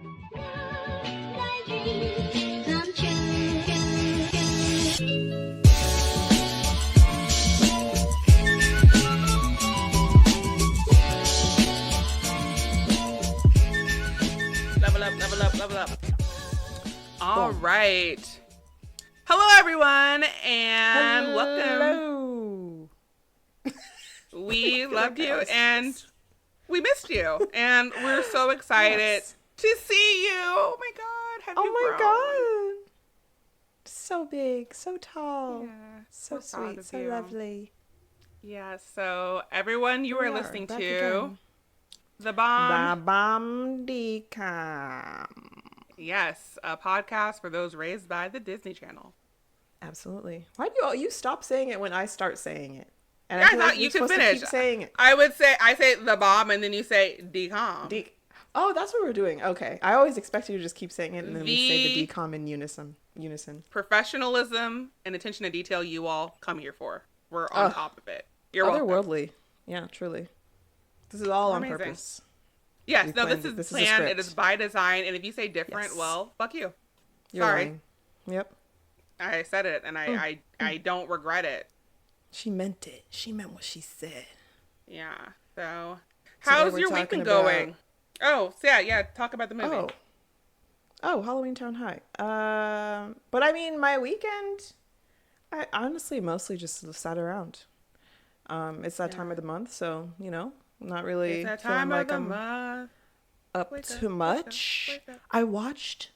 My dreams come true. Level up, level up, level up. All right. Hello, everyone, and welcome. We loved you, and we missed you, and we're so excited to see you. Oh my God! Have you grown? God! So big, so tall, Yeah, so we're proud sweet, of so you. lovely. Yeah. So, everyone, you are We are listening back to again. The Bomb. The Bomb Decom. Yes, a podcast for those raised by the Disney Channel. Absolutely. Why do you stop saying it when I start saying it? And Yeah, I feel thought you're you could supposed to finish. keep saying it. I say The Bomb, and then you say decom. Oh, that's what we're doing. Okay. I always expect you to just keep saying it, and then we say the The decom in unison. professionalism and attention to detail you all come here for. We're on top of it. You're welcome. Otherworldly. Yeah, truly. This is all on Amazing. purpose. Yes, We no, planned this it. is This is a planned. It script. is by design. And if you say different, Yes. well, fuck you. You're Sorry. lying. Yep. I said it, and I don't regret it. She meant it. She meant what she said. Yeah. So, Today how's we're your week talking been going? Oh, so yeah. Talk about the movie. Oh, Halloweentown High. But I mean, my weekend, I honestly mostly just sat around. It's that time of the month, so not really It's that feeling time like of the I'm month. up Wake too up, much. wake up, wake up. I watched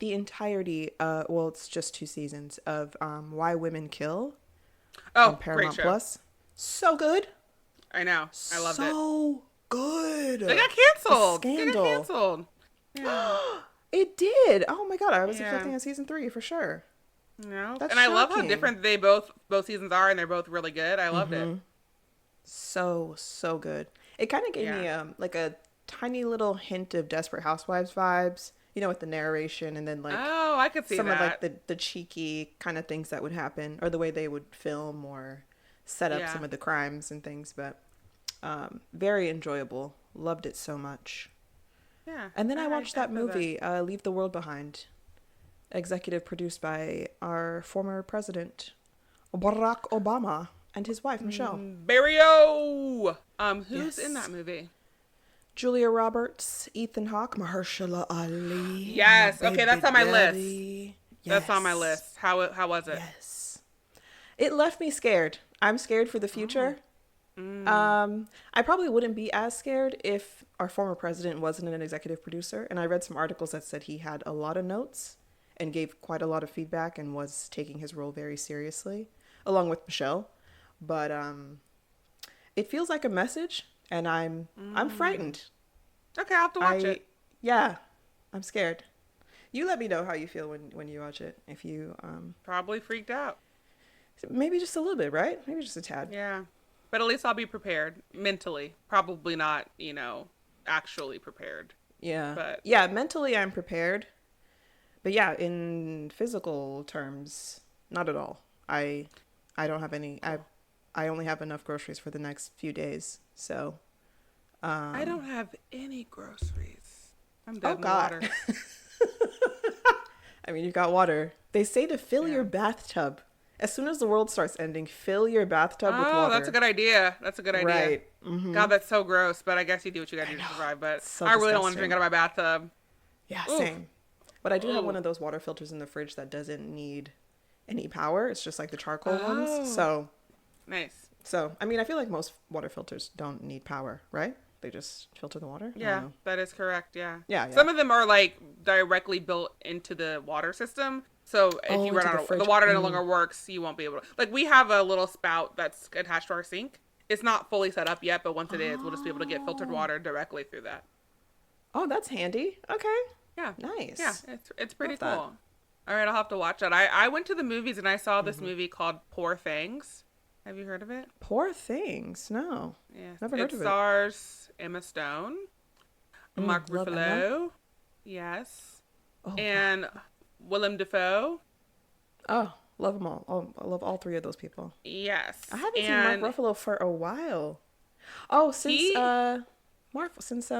the entirety. Well, it's just 2 seasons of Why Women Kill Oh, on great Paramount show. Plus. So good. I know. I loved it. So good. They got canceled. The They got scandal. canceled. Yeah. It did. Oh my God, I was Yeah. expecting a season 3 for sure. No. That's And I love how shocking. different they both seasons are, and they're both really good. I loved it. So good. It kind of gave me like a tiny little hint of Desperate Housewives vibes, with the narration and then like Oh, I could see some that. of like the cheeky kind of things that would happen or the way they would film or set up Yeah. some of the crimes and things, but very enjoyable. Loved it so much. Yeah. And then I watched that feel movie, Leave the World Behind, executive produced by our former president, Barack Obama, and his wife, Michelle. Barrio. Who's Yes. in that movie? Julia Roberts, Ethan Hawke, Mahershala Ali. Yes. my Okay, that's baby on my list. daddy. That's on my Yes. list. How was it? Yes. It left me scared. I'm scared for the future. I probably wouldn't be as scared if our former president wasn't an executive producer. And I read some articles that said he had a lot of notes and gave quite a lot of feedback and was taking his role very seriously, along with Michelle. But it feels like a message, and I'm frightened. Okay, I'll have to watch it. Yeah, I'm scared. You let me know how you feel when you watch it. If you Probably freaked out. maybe just a little bit, right? Maybe just a tad. Yeah. But at least I'll be prepared mentally. Probably not, actually prepared. Yeah. But yeah, mentally I'm prepared. But yeah, in physical terms, not at all. I don't have any. I only have enough groceries for the next few days. So I don't have any groceries. I'm dead in the God. water. I mean, you've got water. They say to fill your bathtub. As soon as the world starts ending, fill your bathtub with water. Oh, that's a good idea. That's a good idea. Right. Mm-hmm. God, that's so gross. But I guess you do what you gotta do to survive. But So I really don't want to disgusting. drink out of my bathtub. Yeah, Oof. same. But I do have Ooh. one of those water filters in the fridge that doesn't need any power. It's just like the charcoal Oh. ones. Nice. So, I mean, I feel like most water filters don't need power, right? They just filter the water. I Yeah, don't know. that is correct. Yeah. Yeah. Some of them are like directly built into the water system. So if you into run the out of fridge. the water no longer works, you won't be able to. Like we have a little spout that's attached to our sink. It's not fully set up yet, but once it is, we'll just be able to get filtered water directly through that. Oh, that's handy. Okay. Yeah. Nice. Yeah, it's pretty Love that. cool. All right, I'll have to watch that. I went to the movies and I saw this movie called Poor Things. Have you heard of it? Poor Things. No. Yes. Never heard It of it. stars Emma Stone, Mark love Emma. Ruffalo, yes, Oh, and Willem Dafoe, oh, love them all. Oh, I love all 3 of those people. yes. I haven't and seen Mark Ruffalo for a while. Oh, since He- Mark, since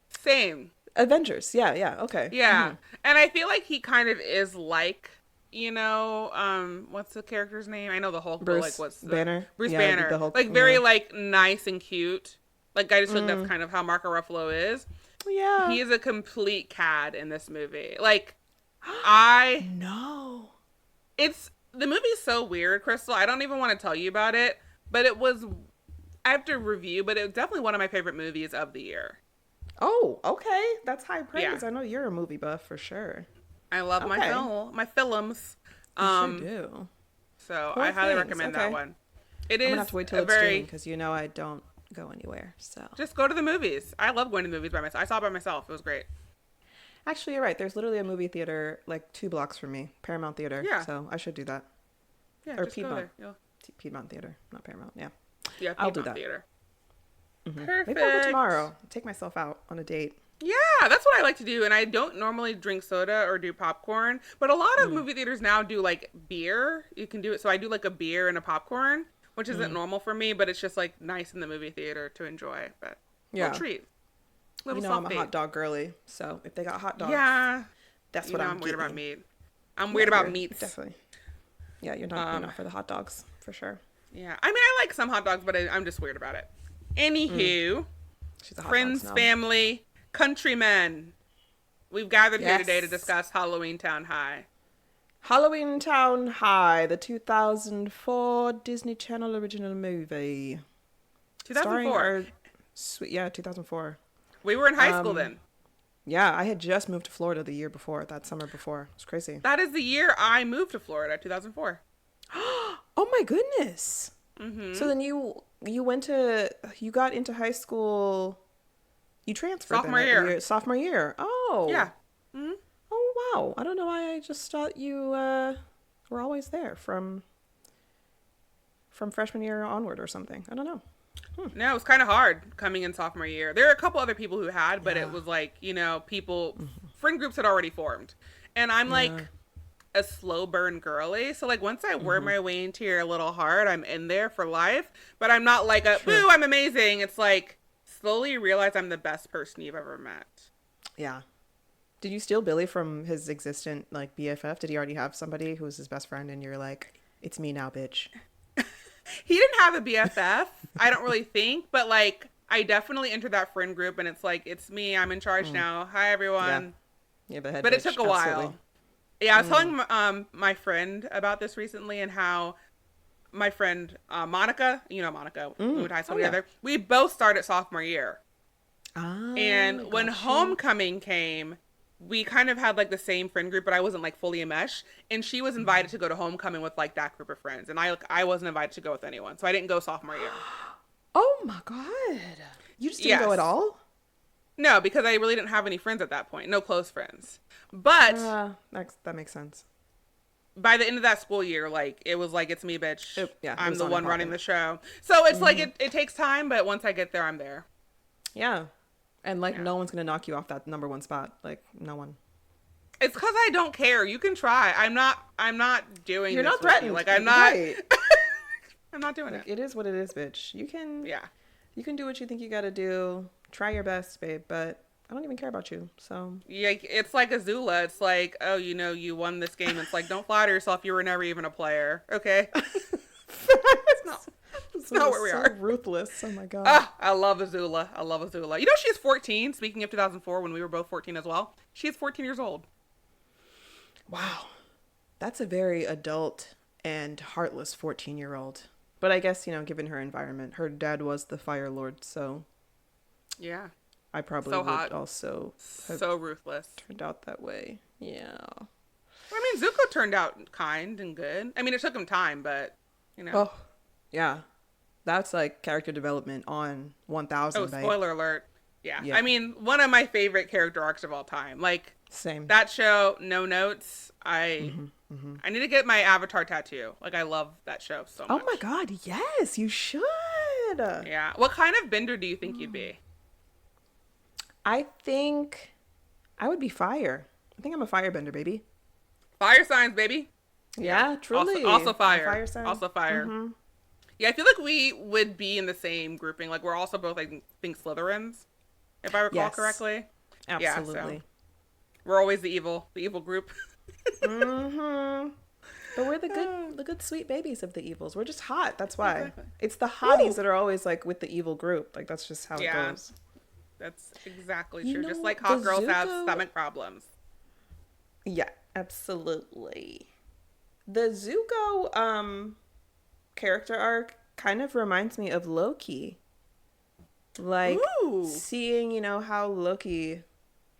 Same. Avengers. Yeah, yeah. Okay. Yeah. And I feel like he kind of is like, what's the character's name? I know the Hulk, but like what's the Banner. Bruce Yeah, Banner. the Hulk, Like very yeah. like nice and cute. Like I just think that's kind of how Marco Ruffalo is. Yeah. He is a complete cad in this movie. Like I No. it's the movie's so weird, Crystal. I don't even want to tell you about it, but I have to review, but it was definitely one of my favorite movies of the year. Oh, okay. That's high praise. Yeah. I know you're a movie buff for sure. I love my films. You sure do. So Poor I highly things. recommend Okay. that one. It I'm is gonna have to wait till a it's very streaming because I don't go anywhere. So just go to the movies. I love going to the movies by myself. I saw it by myself. It was great. actually, you're right. There's literally a movie theater like 2 blocks from me, Paramount Theater. Yeah. So I should do that. Yeah, Or just go Piedmont. there. Piedmont Theater, not Paramount. Yeah. Yeah, I'll do Piedmont that. Theater. Mhm. Perfect. Maybe I'll go tomorrow. Take myself out on a date. Yeah, that's what I like to do. And I don't normally drink soda or do popcorn, but a lot of movie theaters now do like beer. You can do it. So I do like a beer and a popcorn, which isn't normal for me, but it's just like nice in the movie theater to enjoy. But Yeah. little treat. Little I'm a something. hot dog girly, so if they got hot dogs, Yeah. that's You what know I'm weird about getting. meat. I'm weird about You're meats. Definitely. Yeah, you're not for the hot dogs for sure. Yeah. I mean, I like some hot dogs, but I'm just weird about it. Anywho, She's a hot friends, dog snob. family, countrymen. We've gathered here today to Yes. discuss Halloweentown High. Halloweentown High, the 2004 Disney Channel original movie. 2004. Yeah, 2004. We were in high school then. Yeah, I had just moved to Florida the year before, that summer before. It's crazy. That is the year I moved to Florida, 2004. Oh my goodness. Mm-hmm. So then you got into high school, you transferred Sophomore then, year. sophomore year. Oh. Yeah. Mm-hmm. Oh wow. I don't know why I just thought you were always there from freshman year onward or something. I don't know. No, it was kind of hard coming in sophomore year. There were a couple other people who had, but it was like, friend groups had already formed. And I'm like a slow burn girly. So like once I work my way into your little heart, I'm in there for life. But I'm not like boo, I'm amazing. It's like slowly realize I'm the best person you've ever met. Yeah. Did you steal Billy from his existent like BFF? Did he already have somebody who was his best friend and you're like, it's me now, bitch? He didn't have a BFF, I don't really think, but like I definitely entered that friend group and it's like, it's me, I'm in charge now. Hi everyone. Yeah, the head But it bitch, took a while. absolutely. Yeah, I was telling my friend about this recently and how my friend Monica, Monica, we went to high school together. We both started sophomore year. Ah, And when gotcha. homecoming came, we kind of had like the same friend group, but I wasn't like fully enmeshed. And she was invited to go to homecoming with like that group of friends. And I wasn't invited to go with anyone. So I didn't go sophomore year. Oh my god. You just didn't go Yes. at all? No, because I really didn't have any friends at that point. No close friends. But That makes sense. by the end of that school year, like it was like, it's me, bitch. It I'm was the on one and running popping. the show. So it's like it takes time, but once I get there, I'm there. Yeah. And like no one's gonna knock you off that number 1 spot. Like no one. It's because I don't care. You can try. I'm not doing. You're this not with you. threatened. Like I'm not. Right. I'm not doing Like, it. it is what it is, bitch. You can do what you think you gotta do. Try your best, babe. But I don't even care about you. So Yeah, it's like Azula. It's like, oh, you won this game. It's like, don't flatter yourself. You were never even a player. Okay. It's not where we so are. ruthless. Oh my god. Ah, I love Azula. I love Azula. You know, she's 14. Speaking of 2004, when we were both 14 as well, she is 14 years old. Wow. That's a very adult and heartless 14-year-old. But I guess, given her environment, her dad was the Fire Lord, so Yeah. I probably So would hot. also have So ruthless. turned out that way. Yeah. I mean, Zuko turned out kind and good. I mean, it took him time, but, Oh, yeah. That's like character development on 1000, Oh, babe. spoiler alert. Yeah. Yeah. I mean, one of my favorite character arcs of all time. Like, Same. that show, no notes. I need to get my Avatar tattoo. Like, I love that show so Oh much. my god, yes, you should. Yeah. What kind of bender do you think you'd be? I think I would be fire. I think I'm a firebender, baby. Fire signs, baby. Yeah, truly. Also fire. Fire sign. Also fire. Yeah, I feel like we would be in the same grouping. Like, we're also both, I think, Slytherins, if I recall Yes. correctly. Absolutely. Yeah, so we're always the evil group. Mm-hmm. But we're the good sweet babies of the evils. We're just hot. That's why. Exactly. It's the hotties Ooh. that are always like with the evil group. Like that's just how it Yeah. goes. That's exactly You true. know, Just like the hot girls have Zuko- stomach problems. Yeah, absolutely. The Zuko character arc kind of reminds me of Loki. Like Ooh. seeing, how Loki,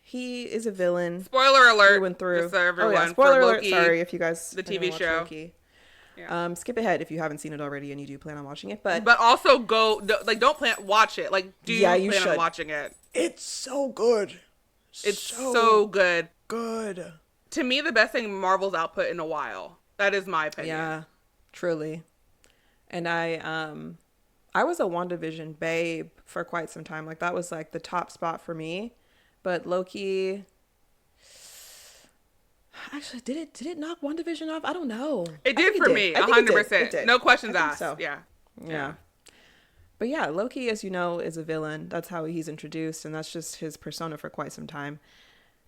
he is a villain Spoiler alert. through and through. Just so everyone. Oh yeah, spoiler for alert. Loki, Sorry if you guys the are gonna TV watch show. Loki. Yeah. Skip ahead if you haven't seen it already and you do plan on watching it. But also don't watch it. Like, do Yeah, you you plan on should. watching it? it's so good. It's so good. good. To me, the best thing Marvel's output in a while. That is my opinion. Yeah, truly. And I was a WandaVision babe for quite some time. Like that was like the top spot for me. But Loki, actually, did it knock WandaVision off? I don't know. It I did think for it me, I think it did. It 100%. did. No questions I think asked. so. Yeah. But yeah, Loki, as you know, is a villain. That's how he's introduced, and that's just his persona for quite some time.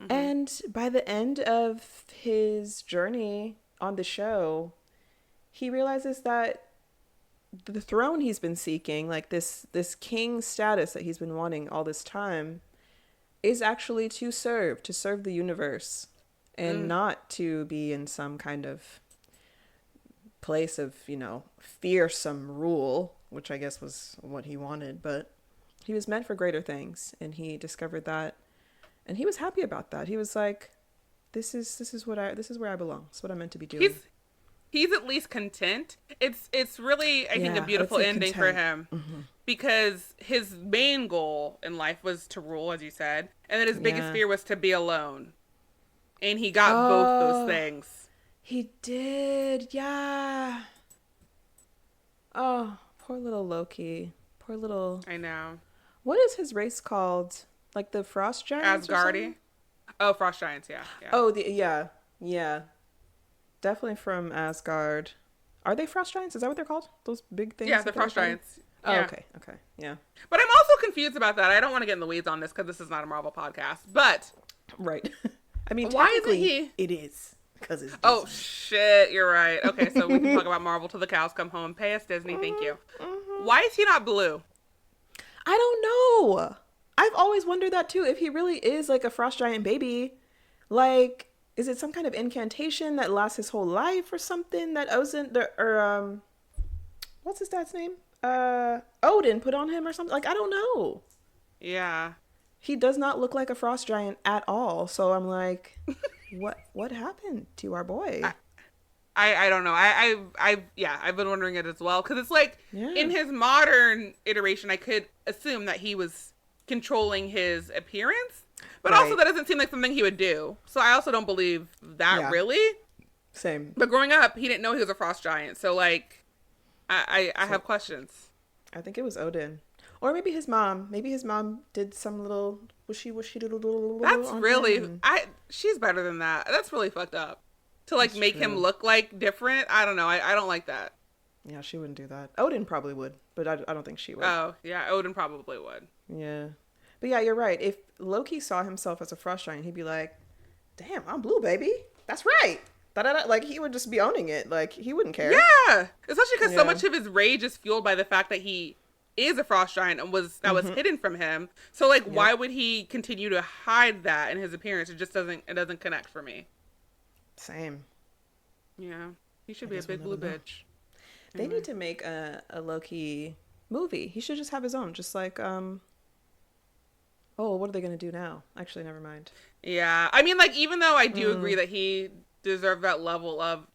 Mm-hmm. And by the end of his journey on the show, he realizes that the throne he's been seeking, like this king status that he's been wanting all this time, is actually to serve the universe and not to be in some kind of place of, fearsome rule, which I guess was what he wanted, but he was meant for greater things, and he discovered that, and he was happy about that. He was like, this is where I belong. It's what I'm meant to be doing. He's at least content. It's really, I think, a beautiful ending for him, because his main goal in life was to rule, as you said, and then his biggest fear was to be alone, and he got both those things. He did, yeah. Oh, poor little Loki. Poor little. I know. What is his race called? Like the Frost Giants? Asgardy. Oh, Frost Giants. Yeah. Oh, yeah. Definitely from Asgard. Are they Frost Giants? Is that what they're called? Those big things? Yeah, that the they're Frost fighting? Giants. Oh, Yeah. okay, yeah. But I'm also confused about that. I don't want to get in the weeds on this because this is not a Marvel podcast. But Right. I mean, why isn't technically, he? it is. Because it's Disney. Oh, shit. You're right. Okay, so we can talk about Marvel till the cows come home. Pay us, Disney. Thank you. Why is he not blue? I don't know. I've always wondered that too. If he really is like a frost giant baby, like, is it some kind of incantation that lasts his whole life or something that what's his dad's name? Odin put on him or something? Like, I don't know. Yeah. He does not look like a frost giant at all. So I'm like, what happened to our boy? I don't know. I've been wondering it as well. Because it's like, Yeah. in his modern iteration, I could assume that he was controlling his appearance. But also, Right. that doesn't seem like something he would do. So I also don't believe that Yeah. really. Same. But growing up, he didn't know he was a frost giant. So, like, I have questions. I think it was Odin. Or maybe his mom. Maybe his mom did some little wishy doodle. That's on really, him. she's better than that. That's really fucked up. To, like, That's make him true. look, like, different. I don't know. I don't like that. Yeah, she wouldn't do that. Odin probably would, but I don't think she would. Oh, yeah. Odin probably would. Yeah. But yeah, you're right. If Loki saw himself as a frost giant, he'd be like, damn, I'm blue, baby. That's right. Da-da-da. Like, he would just be owning it. Like, he wouldn't care. Yeah. Especially because so Yeah. much of his rage is fueled by the fact that he is a frost giant and was hidden from him. So, like, why would he continue to hide that in his appearance? It just doesn't connect for me. Same. Yeah. He should be a guess we'll big blue never know. bitch. They need to make a Loki movie. He should just have his own. Just like, oh, what are they going to do now? Actually, never mind. Yeah. I mean, like, even though I do agree that he deserved that level of,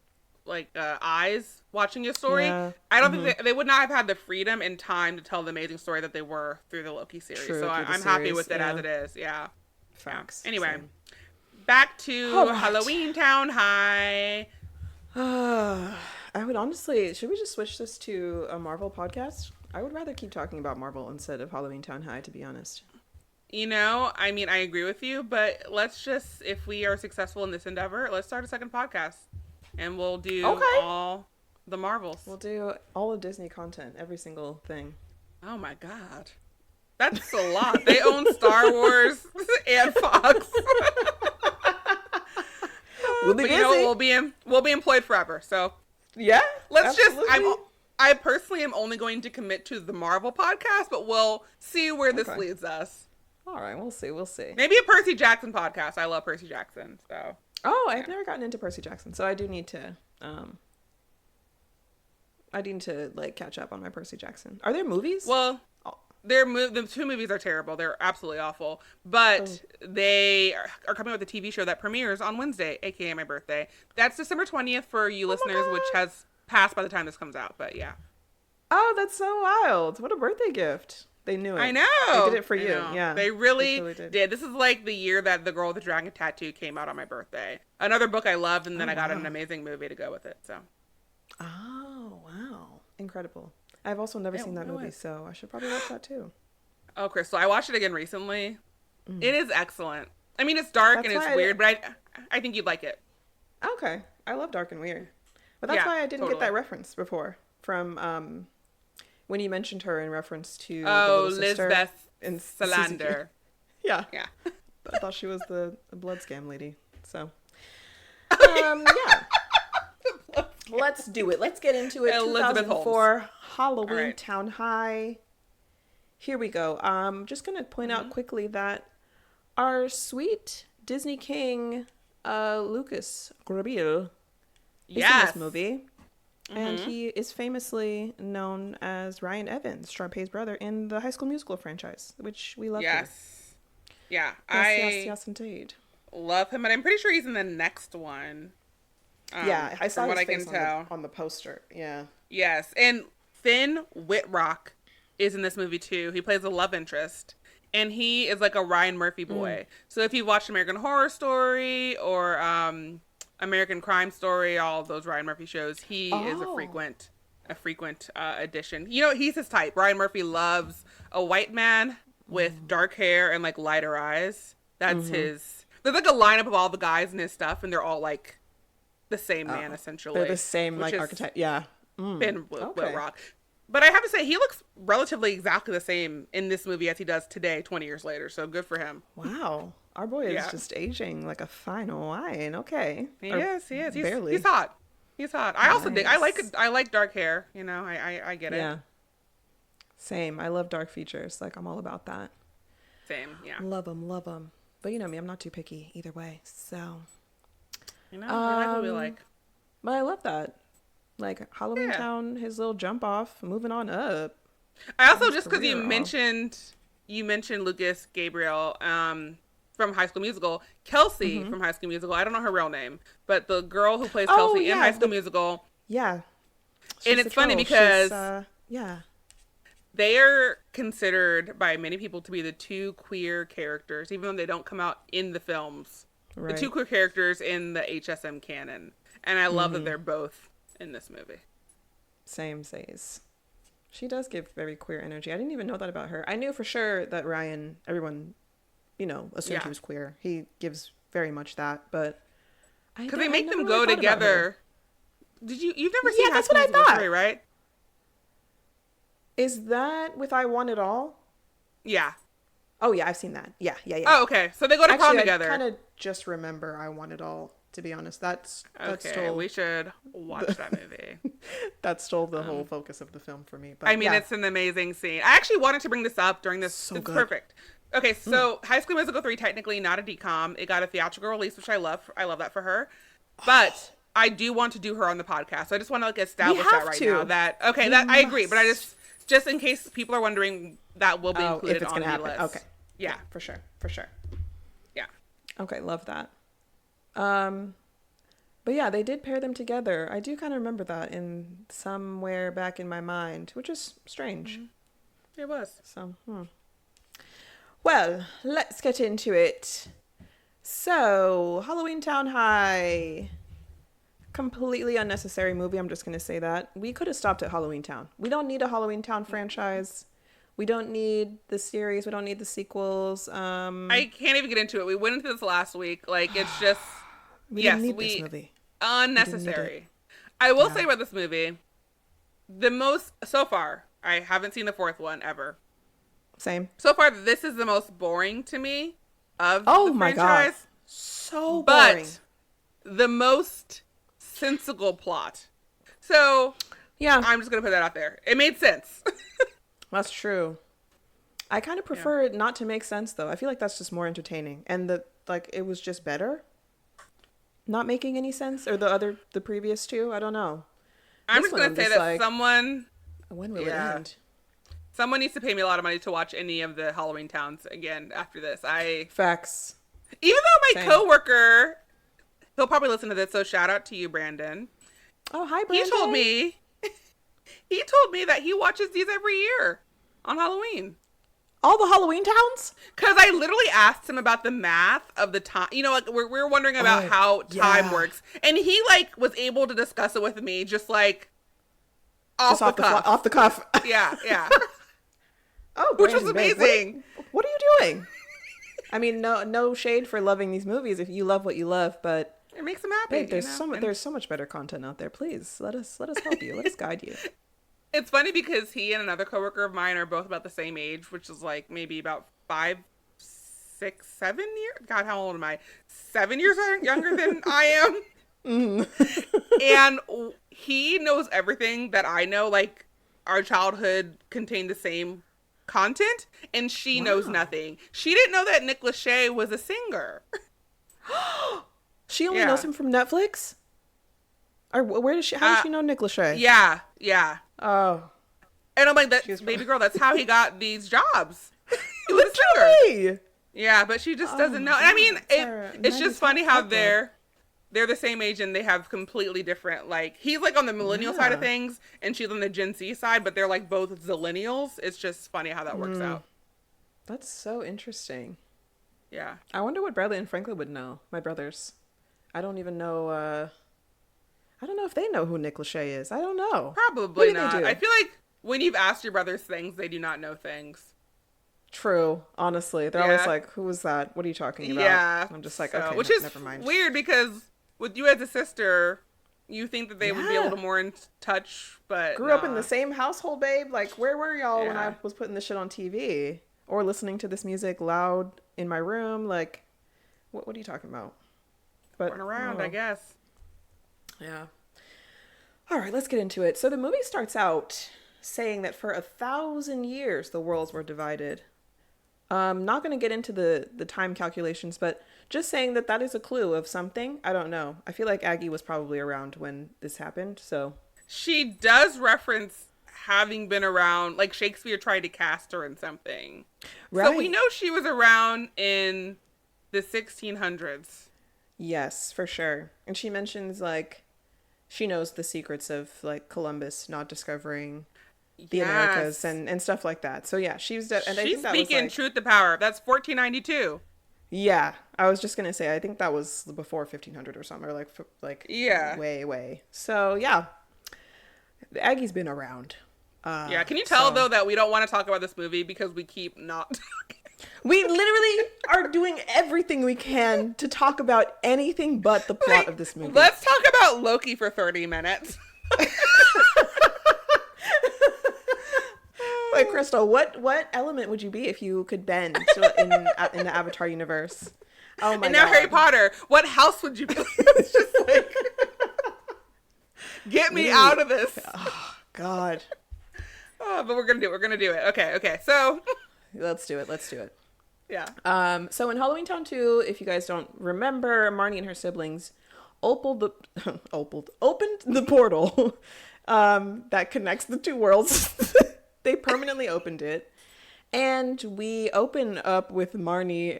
like, eyes watching his story, Yeah. I don't think they would not have had the freedom and time to tell the amazing story that they were through the Loki series. True, so through the I'm happy series, with it yeah. as it is. Yeah. Facts. Anyway, Same. back to All right. Halloweentown High. I would honestly, should we just switch this to a Marvel podcast? I would rather keep talking about Marvel instead of Halloweentown High, to be honest. You know, I mean, I agree with you, but let's just, if we are successful in this endeavor, let's start a second podcast. And we'll do all the Marvels. We'll do all of Disney content, every single thing. Oh my God. That's a lot. They own Star Wars and Fox. We'll be But busy. you know what? We'll be employed forever. So Yeah. let's absolutely. I personally am only going to commit to the Marvel podcast, but we'll see where this Okay. leads us. All right, we'll see. We'll see. Maybe a Percy Jackson podcast. I love Percy Jackson. So Oh, I've never gotten into Percy Jackson, so I do need to. I need to like catch up on my Percy Jackson. Are there movies? well, Oh. the two movies are terrible. They're absolutely awful. But they are coming with a TV show that premieres on Wednesday, aka my birthday. That's December 20th for you listeners, which has passed by the time this comes out. But yeah. Oh, that's so wild! What a birthday gift. They knew it. I know. They did it for I you. know. Yeah. They really totally did. This is like the year that The Girl with the Dragon Tattoo came out on my birthday. Another book I loved, and then I got an amazing movie to go with it. So. Oh wow! Incredible. I've also never seen that no movie, way. so I should probably watch that too. Oh, Crystal, I watched it again recently. It is excellent. I mean, it's dark That's and it's why weird, but I think you'd like it. Okay, I love dark and weird, but that's Yeah, why I didn't get totally. that reference before from when you mentioned her in reference to the Oh, little sister Lisbeth in Salander. Yeah, Yeah. I thought she was the blood scam lady. So, yeah. Let's do it. Let's get into it. Elizabeth 2004 All right. Halloweentown High. Here we go. Just gonna point out quickly that our sweet Disney King, Lucas Grabeel, is in Yes. this movie, and he is famously known as Ryan Evans, Sharpay's brother, in the High School Musical franchise, which we love. Yes. Yeah. Yes, indeed. love him, and I'm pretty sure he's in the next one. Yeah, I saw from his what I face can tell. on the poster. Yeah. Yes, and Finn Whitrock is in this movie too. He plays a love interest, and he is like a Ryan Murphy boy. So if you've watched American Horror Story or American Crime Story, all of those Ryan Murphy shows, he is a Oh. frequent addition. You know, he's his type. Ryan Murphy loves a white man with dark hair and like lighter eyes. That's his. There's like a lineup of all the guys in his stuff, and they're all like the same man essentially. They're the same which like is archetype. Yeah. Finn Okay. Whitrock. But I have to say, he looks relatively exactly the same in this movie as he does today, 20 years later. So good for him. Wow. Our boy is Yeah. just aging like a fine wine. Okay. He Or is. He's barely. He's hot. He's hot. I also dig. Nice. I like dark hair. You know, I get it. Yeah. Same. I love dark features. Like I'm all about that. Same. Yeah. Love them. Love them. But you know me, I'm not too picky either way. So, You know, I like what we like. but I love that. Like Halloween Yeah. Town, his little jump off, moving on up. I also his just because career off. you mentioned Lucas Gabriel from High School Musical, Kelsey from High School Musical. I don't know her real name, but the girl who plays Oh, Kelsey in yeah, High School Musical. Yeah. And She's it's the funny troll. because yeah. they are considered by many people to be the two queer characters, even though they don't come out in the films. Right. The two queer characters in the HSM canon. And I love that they're both in this movie. Same says. She does give very queer energy. I didn't even know that about her. I knew for sure that Ryan, everyone, you know, assumed Yeah. he was queer. He gives very much that, but Because they make them go together. You've never Yeah, seen High that's School what I Musical thought. 3, right? Is that with I Want It All? Yeah. Oh yeah, I've seen that. Yeah. Oh, okay. So they go to prom Actually, together. I kind of just remember I Want It All. To be honest, that Okay, stole we should watch that movie. that stole the whole focus of the film for me. But I mean, yeah. it's an amazing scene. I actually wanted to bring this up during this. So it's good. perfect. Okay, so High School Musical 3, technically not a DCOM. It got a theatrical release, which I love. I love that for her. But I do want to do her on the podcast. So I just want to like establish have that right to. now. That okay, We that I agree. But I must. just in case people are wondering, that will be Oh, included if it's on gonna the happen. list. Okay. Yeah. For sure. For sure. Yeah. Okay, love that. But yeah, they did pair them together. I do kind of remember that in somewhere back in my mind, which is strange. It was. So, well, let's get into it. So, Halloweentown High. Completely unnecessary movie. I'm just going to say that. We could have stopped at Halloweentown. We don't need a Halloweentown franchise. We don't need the series. We don't need the sequels. I can't even get into it. We went into this last week. Like, it's just We yes, didn't need we this movie. unnecessary. I will Yeah. say about this movie, the most so far. I haven't seen the fourth one ever. Same. So far, this is the most boring to me of Oh the my franchise. god. So boring. But the most sensible plot. So Yeah, I'm just going to put that out there. It made sense. that's true. I kind of prefer it not to make sense though. I feel like that's just more entertaining. And it was just better. Not making any sense, or the previous two. I don't know. I'm This just going one, to say just that someone when will it Yeah. end? needs to pay me a lot of money to watch any of the Halloween Towns again after this. Facts. Even though my Same. coworker, he'll probably listen to this, so shout out to you, Brandon. Oh, hi, Brandon. He told me that he watches these every year on Halloween. All the Halloween Towns? Because I literally asked him about the math of the time. You know, like we're wondering about how time yeah. works. And he was able to discuss it with me just off Just the cuff. off the cuff. Yeah. Oh, Which was Brandon, babe, amazing. What are you doing? I mean, no shade for loving these movies if you love what you love, but It makes him happy. babe, there's And there's so much better content out there. Please let us help you. Let us guide you. It's funny because he and another coworker of mine are both about the same age, which is maybe about 5, 6, 7 years. God, how old am I? 7 years younger than I am. And he knows everything that I know. Like, our childhood contained the same content, and she knows nothing. She didn't know that Nick Lachey was a singer. She only Yeah. knows him from Netflix? Or where does she? How does she know Nick Lachey? Yeah. Oh, And I'm like, She's baby girl, that's how he got these jobs. He was a singer. literally. Yeah, but she just doesn't know. my And I mean, God, Sarah, it's 90s just funny how pop they're the same age and they have completely different, he's on the millennial side of Yeah. things and she's on the Gen Z side, but they're both zillennials. It's just funny how that works out. That's so interesting. Yeah. I wonder what Bradley and Franklin would know. My brothers. I don't even know. I don't know if they know who Nick Lachey is. I don't know. Probably What do they not. do? I feel like when you've asked your brothers things, they do not know things. True. Honestly, they're Yeah. always like, "Who was that? What are you talking about?" Yeah. I'm just like, So- okay, which is never mind. weird because with you as a sister, you think that they would be Yeah. able to more in touch, but Grew up in nah. the same household, babe. Like, where were y'all when I Yeah. was putting this shit on TV or listening to this music loud in my room? Like, what are you talking about? But Run around, oh. I guess. Yeah. All right, let's get into it. So the movie starts out saying that for 1,000 years the worlds were divided. Not going to get into the time calculations, but just saying that is a clue of something. I don't know. I feel like Aggie was probably around when this happened, so. She does reference having been around, like Shakespeare tried to cast her in something. So we Right. know she was around in the 1600s. Yes, for sure. And she mentions, like, she knows the secrets of, like, Columbus not discovering the Americas and stuff like that. So, yeah, she was... and I She's think that was, speaking like, truth to power. That's 1492. yeah, I was just gonna say, I think that was before 1500 or something, or like Yeah. way. So yeah, the Aggie's been around. Yeah, can you tell, so- though, that we don't want to talk about this movie because we keep not talking? We literally are doing everything we can to talk about anything but the plot of this movie. Let's talk about Loki for 30 minutes. Wait, Crystal, what element would you be if you could bend in the Avatar universe? Oh my And now god! Harry Potter, what house would you be? It's just like, get me out of this. God, Oh, but we're gonna do it. Okay. So, let's do it. yeah. So in Halloweentown 2, if you guys don't remember, Marnie and her siblings opened the portal that connects the two worlds. They permanently opened it. And we open up with Marnie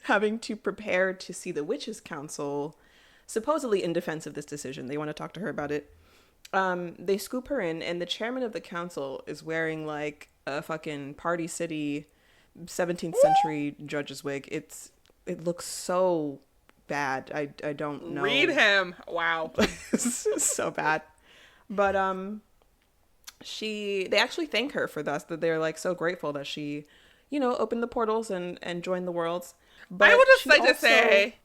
having to prepare to see the Witches' Council, supposedly in defense of this decision. They want to talk to her about it. They scoop her in, and the chairman of the council is wearing like a fucking Party City 17th century judge's wig. It looks so bad. I don't know. Read him. Wow. It's so bad. But they actually thank her for this, that they're like so grateful that she, opened the portals and joined the worlds. But I would just she like to also- say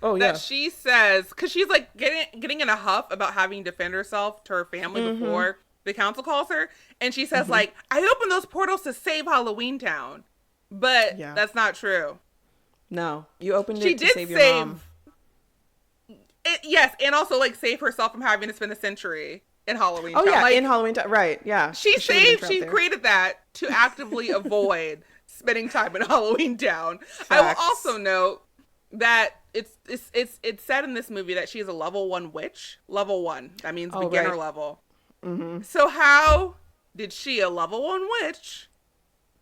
oh that yeah, she says, because she's like getting in a huff about having to defend herself to her family before, the council calls her, and she says like, I opened those portals to save Halloweentown. But that's not true. No, you opened She it to did save your mom. Yes, and also like save herself from having to spend a century in Halloweentown. Oh yeah, like, in Halloweentown, right? Yeah. She created that to actively avoid spending time in Halloweentown. I will also note that it's said in this movie that she's a level 1 witch. Level 1. That means beginner level. Mm-hmm. So how did she, a level 1 witch,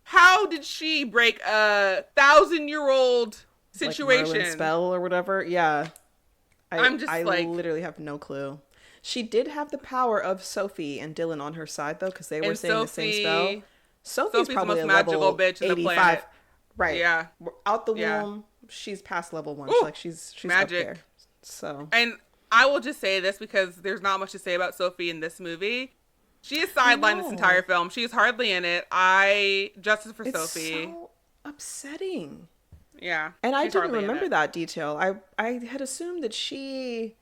how did she break a 1,000-year-old situation? Like Merlin spell or whatever. Yeah. I like, literally have no clue. She did have the power of Sophie and Dylan on her side though, because they were saying the same spell. Sophie's probably the most magical bitch in the planet. Right. Yeah. Out the womb, she's past level 1. Ooh, she's magic. up there. So. And I will just say this because there's not much to say about Sophie in this movie. She is sidelined this entire film. She is hardly in it. Justice for Sophie. It's so upsetting. Yeah. And I didn't remember that detail. I had assumed that she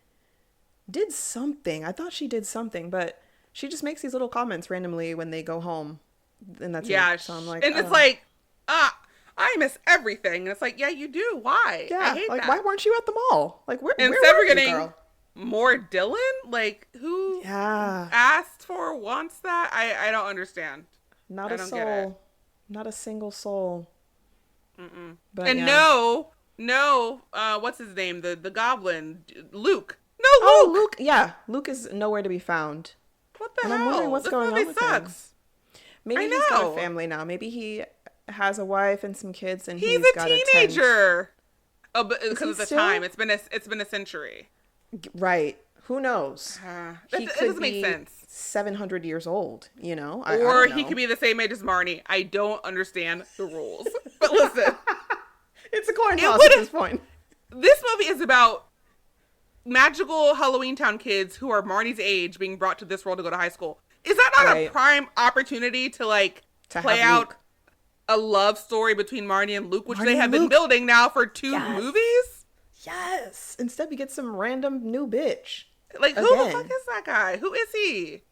did something. I thought she did something, but she just makes these little comments randomly when they go home. And that's it. So I'm like, and it's like, I miss everything. And it's like, yeah, you do. Why? Yeah, I hate like that. why weren't you at the mall? Like where instead were we're you, getting girl? more Dylan? Like who asked for, wants that? I don't understand. Not a soul. Not a single soul. Mm-mm. But and no, what's his name? The goblin, Luke. No, Luke. Oh, Luke. Yeah, Luke is nowhere to be found. What the and hell? I'm wondering what's going on with him. Maybe he's got a family now. Maybe he has a wife and some kids, and he's got a teenager. Oh, but because of the time, it's been a century. Right. Who knows? It doesn't make sense. 700 years old, you know? I don't know. He could be the same age as Marnie. I don't understand the rules. But listen. It's a coin toss at this point. This movie is about magical Halloweentown kids who are Marnie's age being brought to this world to go to high school. Is that not a prime opportunity to play out a love story between Marnie and Luke, which they have been building now for 2 movies? Yes. Instead, we get some random new bitch. Like, who the fuck is that guy? Who is he?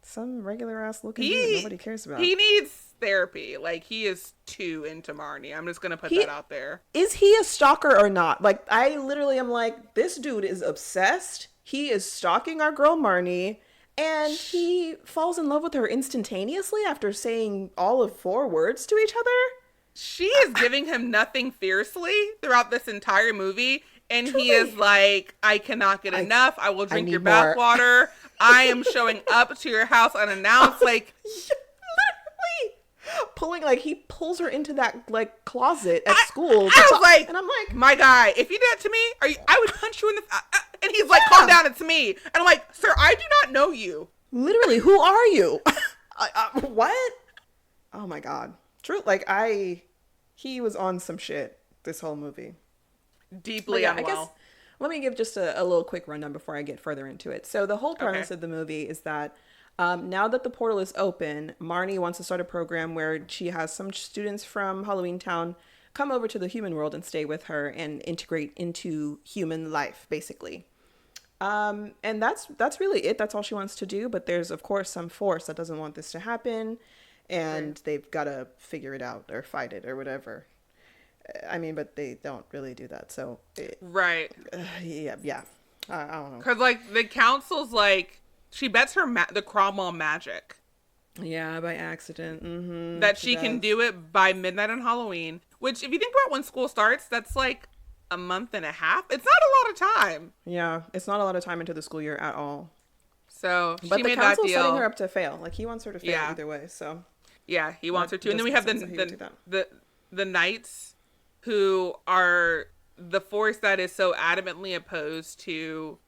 Some regular ass looking dude nobody cares about. He needs therapy. Like, he is too into Marnie. I'm just gonna put that out there. Is he a stalker or not? Like, I literally am like, this dude is obsessed. He is stalking our girl Marnie, and he falls in love with her instantaneously after saying all of 4 words to each other. She is giving him nothing fiercely throughout this entire movie. And he is like, I cannot get enough. I will drink your bathwater. I am showing up to your house unannounced. Like, literally pulling, like, he pulls her into that, like, closet at school. I was like, and I'm like, my guy, if you did that to me, I would punch you in the. And he's like, calm down, it's me. And I'm like, sir, I do not know you. Literally, who are you? What? Oh my God. True. Like, he was on some shit this whole movie. Deeply unwell. I guess, let me give just a little quick rundown before I get further into it. So the whole premise of the movie is that now that the portal is open, Marnie wants to start a program where she has some students from Halloweentown come over to the human world and stay with her and integrate into human life, basically. And that's really it. That's all she wants to do. But there's, of course, some force that doesn't want this to happen. And they've got to figure it out or fight it or whatever. I mean, but they don't really do that. So, right. Yeah. I don't know. Because, like, the council's like, she bets her the Cromwell magic. Yeah, by accident. Mm-hmm. That she can do it by midnight on Halloween. Which, if you think about when school starts, that's like a month and a half. It's not a lot of time. Yeah, it's not a lot of time into the school year at all. So, but she the made that deal. council's setting her up to fail. Like, he wants her to fail either way, so. Yeah, he wants her to. And then we have the knights who are the force that is so adamantly opposed to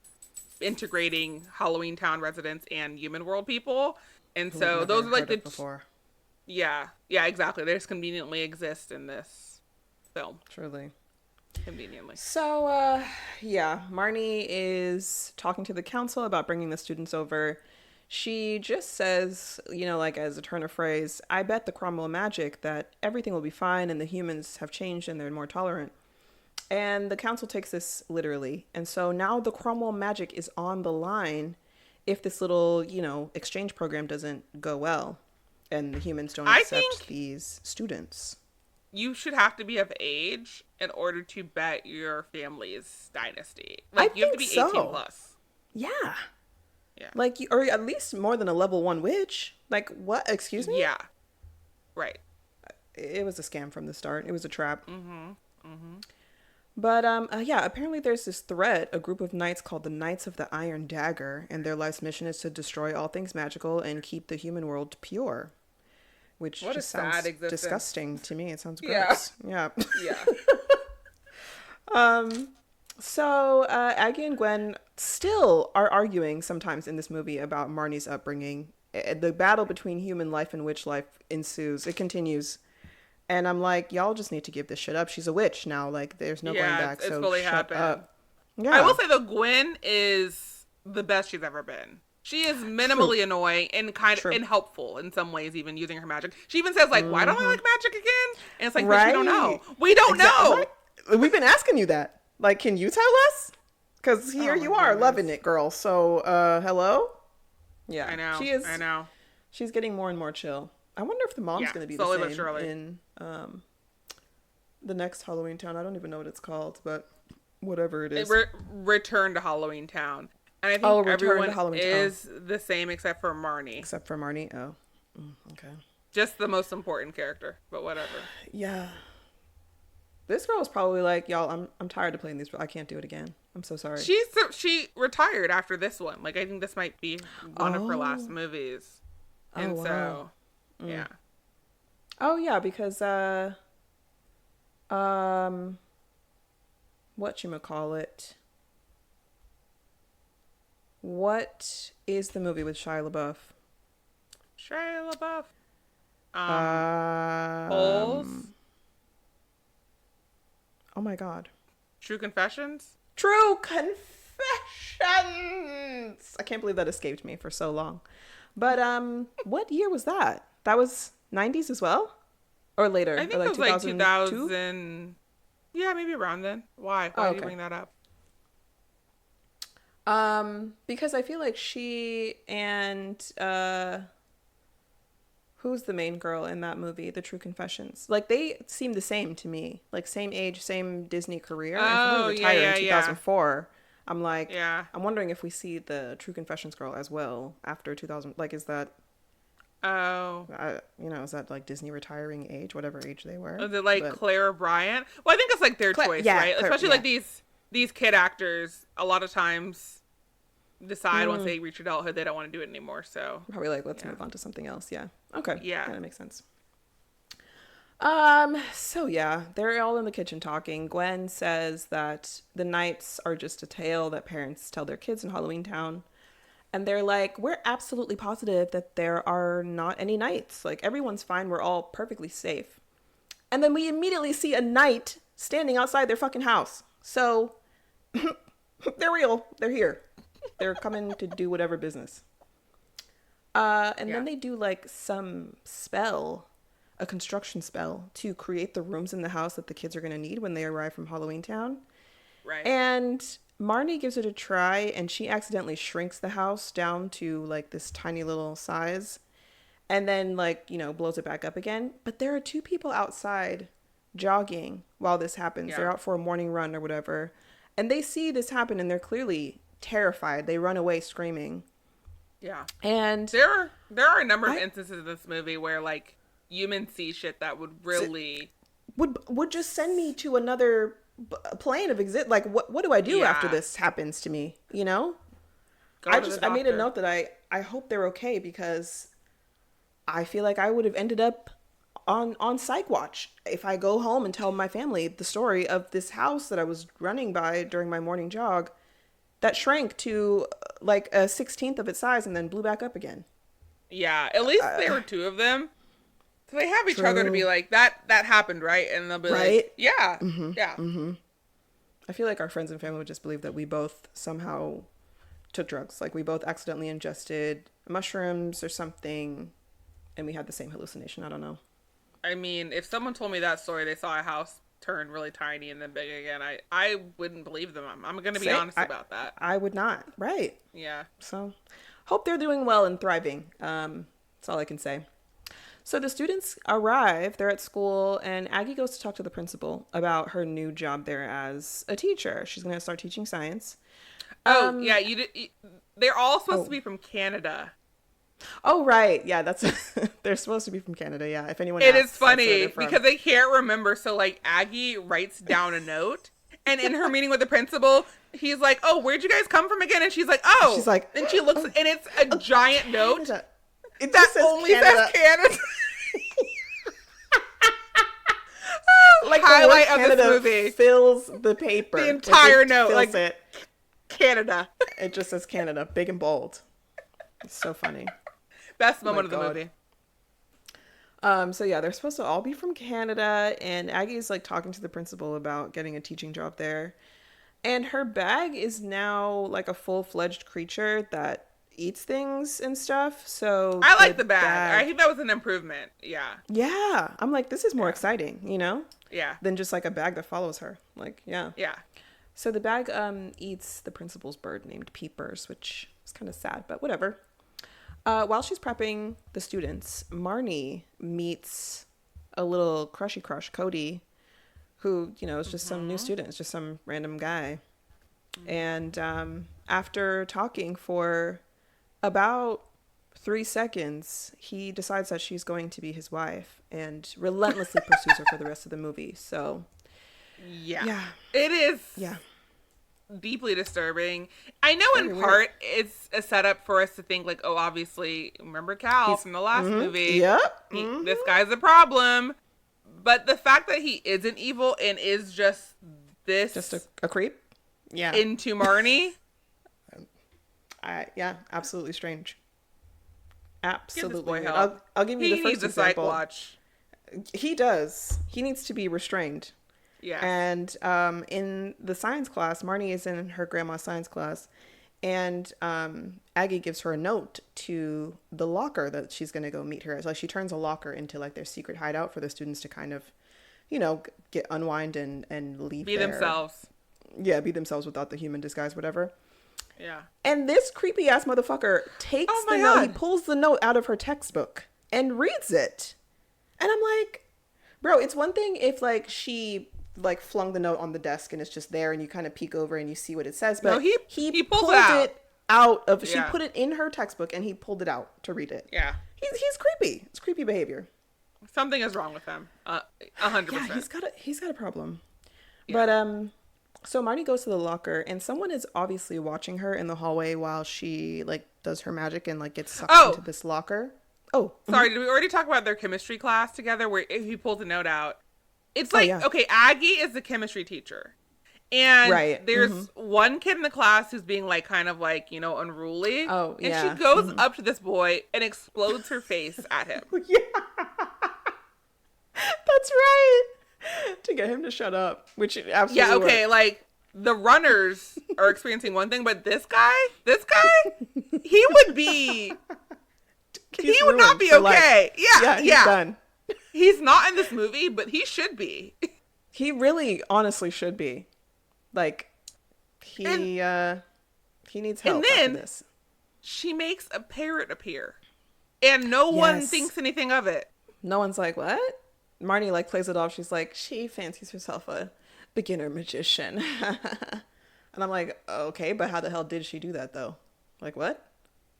integrating Halloweentown residents and human world people. And so those are like the yeah, exactly. They just conveniently exist in this film. Truly. Conveniently. So, Marnie is talking to the council about bringing the students over. She just says, you know, like as a turn of phrase, I bet the Cromwell magic that everything will be fine and the humans have changed and they're more tolerant. And the council takes this literally. And so now the Cromwell magic is on the line if this little, you know, exchange program doesn't go well and the humans don't I accept think these students. you should have to be of age in order to bet your family's dynasty. I Like, you have to be think 18 so. plus. Yeah. Yeah. Like, or at least more than a level 1 witch. Like, what? Excuse me? Yeah. Right. It was a scam from the start. It was a trap. Mm-hmm. Mm-hmm. But yeah, apparently there's this threat, a group of knights called the Knights of the Iron Dagger, and their life's mission is to destroy all things magical and keep the human world pure. Which What a just sounds sad existence. disgusting to me. It sounds Yeah. gross. Yeah. Yeah. So Aggie and Gwen still are arguing sometimes in this movie about Marnie's upbringing. The battle between human life and witch life ensues. It continues. And I'm like, y'all just need to give this shit up. She's a witch now. Like, there's no going back. It's So fully shut happened. up. Yeah. I will say though, Gwen is the best she's ever been. She is minimally annoying and kind of and helpful in some ways, even using her magic. She even says like, "Why don't I like magic again?" And it's like, "Bitch, we don't know. We don't know." Right. We've been asking you that. Like, can you tell us? Because here you are, loving it, girl. So, hello? Yeah. I know. She is. I know. She's getting more and more chill. I wonder if the mom's going to be slowly the but same surely. in the next Halloweentown. I don't even know what it's called, but whatever it is. Return to Halloweentown. And I think Return to everyone Halloweentown. is the same except for Marnie. Except for Marnie. Oh, okay. Just the most important character, but whatever. Yeah. This girl is probably like, y'all, I'm tired of playing these. I can't do it again. I'm so sorry. She retired after this one. Like, I think this might be one of her last movies. And wow. yeah. Oh yeah, because whatchamacallit? What is the movie with Shia LaBeouf? Shia LaBeouf. Holes. Oh my god. True Confessions. True Confessions. I can't believe that escaped me for so long. But what year was that? That was 90s as well? Or later? I think like it was like 2002? 2000. Yeah, maybe around then. Why? Why do you bring that up? Because I feel like she and who's the main girl in that movie, The True Confessions? Like, they seem the same to me. Like, same age, same Disney career. And for her to retire in 2004, I'm like, I'm wondering if we see the True Confessions girl as well after 2000. Like, is that... is that like Disney retiring age, whatever age they were? Is it like Claire Bryant? Well, I think it's like their choice, right? Especially like these kid actors, a lot of times decide once they reach adulthood they don't want to do it anymore. So probably like, let's move on to something else. Yeah. Okay. Yeah. That makes sense. So yeah, they're all in the kitchen talking. Gwen says that the nights are just a tale that parents tell their kids in Halloweentown. And they're like, we're absolutely positive that there are not any knights. Like, everyone's fine. We're all perfectly safe. And then we immediately see a knight standing outside their fucking house. So they're real. They're here. They're coming to do whatever business. And then they do like some spell, a construction spell, to create the rooms in the house that the kids are going to need when they arrive from Halloweentown. Right. And Marnie gives it a try, and she accidentally shrinks the house down to like this tiny little size, and then like, blows it back up again. But there are two people outside jogging while this happens. They're out for a morning run or whatever, and they see this happen, and they're clearly terrified. They run away screaming. Yeah. And there are a number of instances in this movie where like humans see shit that would really would just send me to another plane of exist. Like, what do I do after this happens to me? I made a note that I hope they're okay, because I feel like I would have ended up on psych watch if I go home and tell my family the story of this house that I was running by during my morning jog that shrank to like a 16th of its size and then blew back up again. Yeah, at least there were two of them. So they have each other to be like, that happened, right? And they'll be like, yeah, yeah. Mm-hmm. I feel like our friends and family would just believe that we both somehow took drugs. Like, we both accidentally ingested mushrooms or something, and we had the same hallucination. I don't know. I mean, if someone told me that story, they saw a house turn really tiny and then big again, I wouldn't believe them. I'm going to be honest about that. I would not. Right. Yeah. So, hope they're doing well and thriving. That's all I can say. So the students arrive, they're at school, and Aggie goes to talk to the principal about her new job there as a teacher. She's going to start teaching science. Yeah, they're all supposed to be from Canada. Oh, right. Yeah, that's they're supposed to be from Canada. Yeah, if anyone It asks, is that's where funny they're from. because they can't remember. So like Aggie writes down a note, and in her meeting with the principal, he's like, "Oh, where'd you guys come from again?" And she's like, "Oh," She's like, and she looks, and it's a giant note Canada. It that just says only Canada. says Canada. Like the Highlight word of this Canada movie. fills the paper. The entire it note, fills like- it. Canada. It just says Canada, big and bold. It's so funny. Best Oh my moment of the God. movie. So yeah, they're supposed to all be from Canada, and Aggie's like talking to the principal about getting a teaching job there. And her bag is now like a full-fledged creature that eats things and stuff. So I like the bag. I think that was an improvement. Yeah. Yeah, I'm like, this is more exciting, you know, Yeah. than just like a bag that follows her. Like, yeah. Yeah. So the bag eats the principal's bird named Peepers, which is kind of sad, but whatever. While she's prepping the students, Marnie meets a little crushy crush, Cody, who, you know, is just some new student. It's just some random guy. And after talking for about 3 seconds, he decides that she's going to be his wife and relentlessly pursues her for the rest of the movie. So, Yeah. yeah. It is Yeah. deeply disturbing. I know in Very part it's a setup for us to think like, oh, obviously, remember Cal from the last movie? Yep. This guy's a problem. But the fact that he isn't evil and is just this Just a creep. Yeah. into Marnie. Yeah, absolutely strange. Give Absolutely. this boy weird. help. I'll give you He the first needs a psych example. watch. He does. He needs to be restrained. Yeah. And in the science class, Marnie is in her grandma's science class, and Aggie gives her a note to the locker that she's going to go meet her. It's like she turns a locker into like their secret hideout for the students to kind of, you know, get unwind and leave. Be there. themselves. Yeah, be themselves without the human disguise, whatever. Yeah. And this creepy ass motherfucker takes Oh my the note. He God. pulls the note out of her textbook and reads it. And I'm like, bro, it's one thing if like she like flung the note on the desk and it's just there and you kind of peek over and you see what it says. But No, he pulls pulled it out. it out of. She Yeah. put it in her textbook and he pulled it out to read it. Yeah. He's creepy. It's creepy behavior. Something is wrong with him. 100%. Yeah, he's got a problem. Yeah. But so Marty goes to the locker and someone is obviously watching her in the hallway while she like does her magic and like gets sucked into this locker. Oh, sorry. Did we already talk about their chemistry class together where if he pulls a note out? It's like, yeah. okay, Aggie is the chemistry teacher. And there's one kid in the class who's being like kind of like, you know, unruly. Oh, yeah. And she goes up to this boy and explodes her face at him. Yeah. That's right. To get him to shut up, which absolutely Yeah, okay, worked. like the runners are experiencing one thing, but this guy, he would be He's he would not ruined be for life. okay. Yeah, He's done. He's not in this movie, but he should be. He really honestly should be. Like he needs help and then after this. She makes a parrot appear. And no one Yes. thinks anything of it. No one's like, what? Marnie like plays it off. She's like, she fancies herself a beginner magician. And I'm like, okay, but how the hell did she do that though? Like what?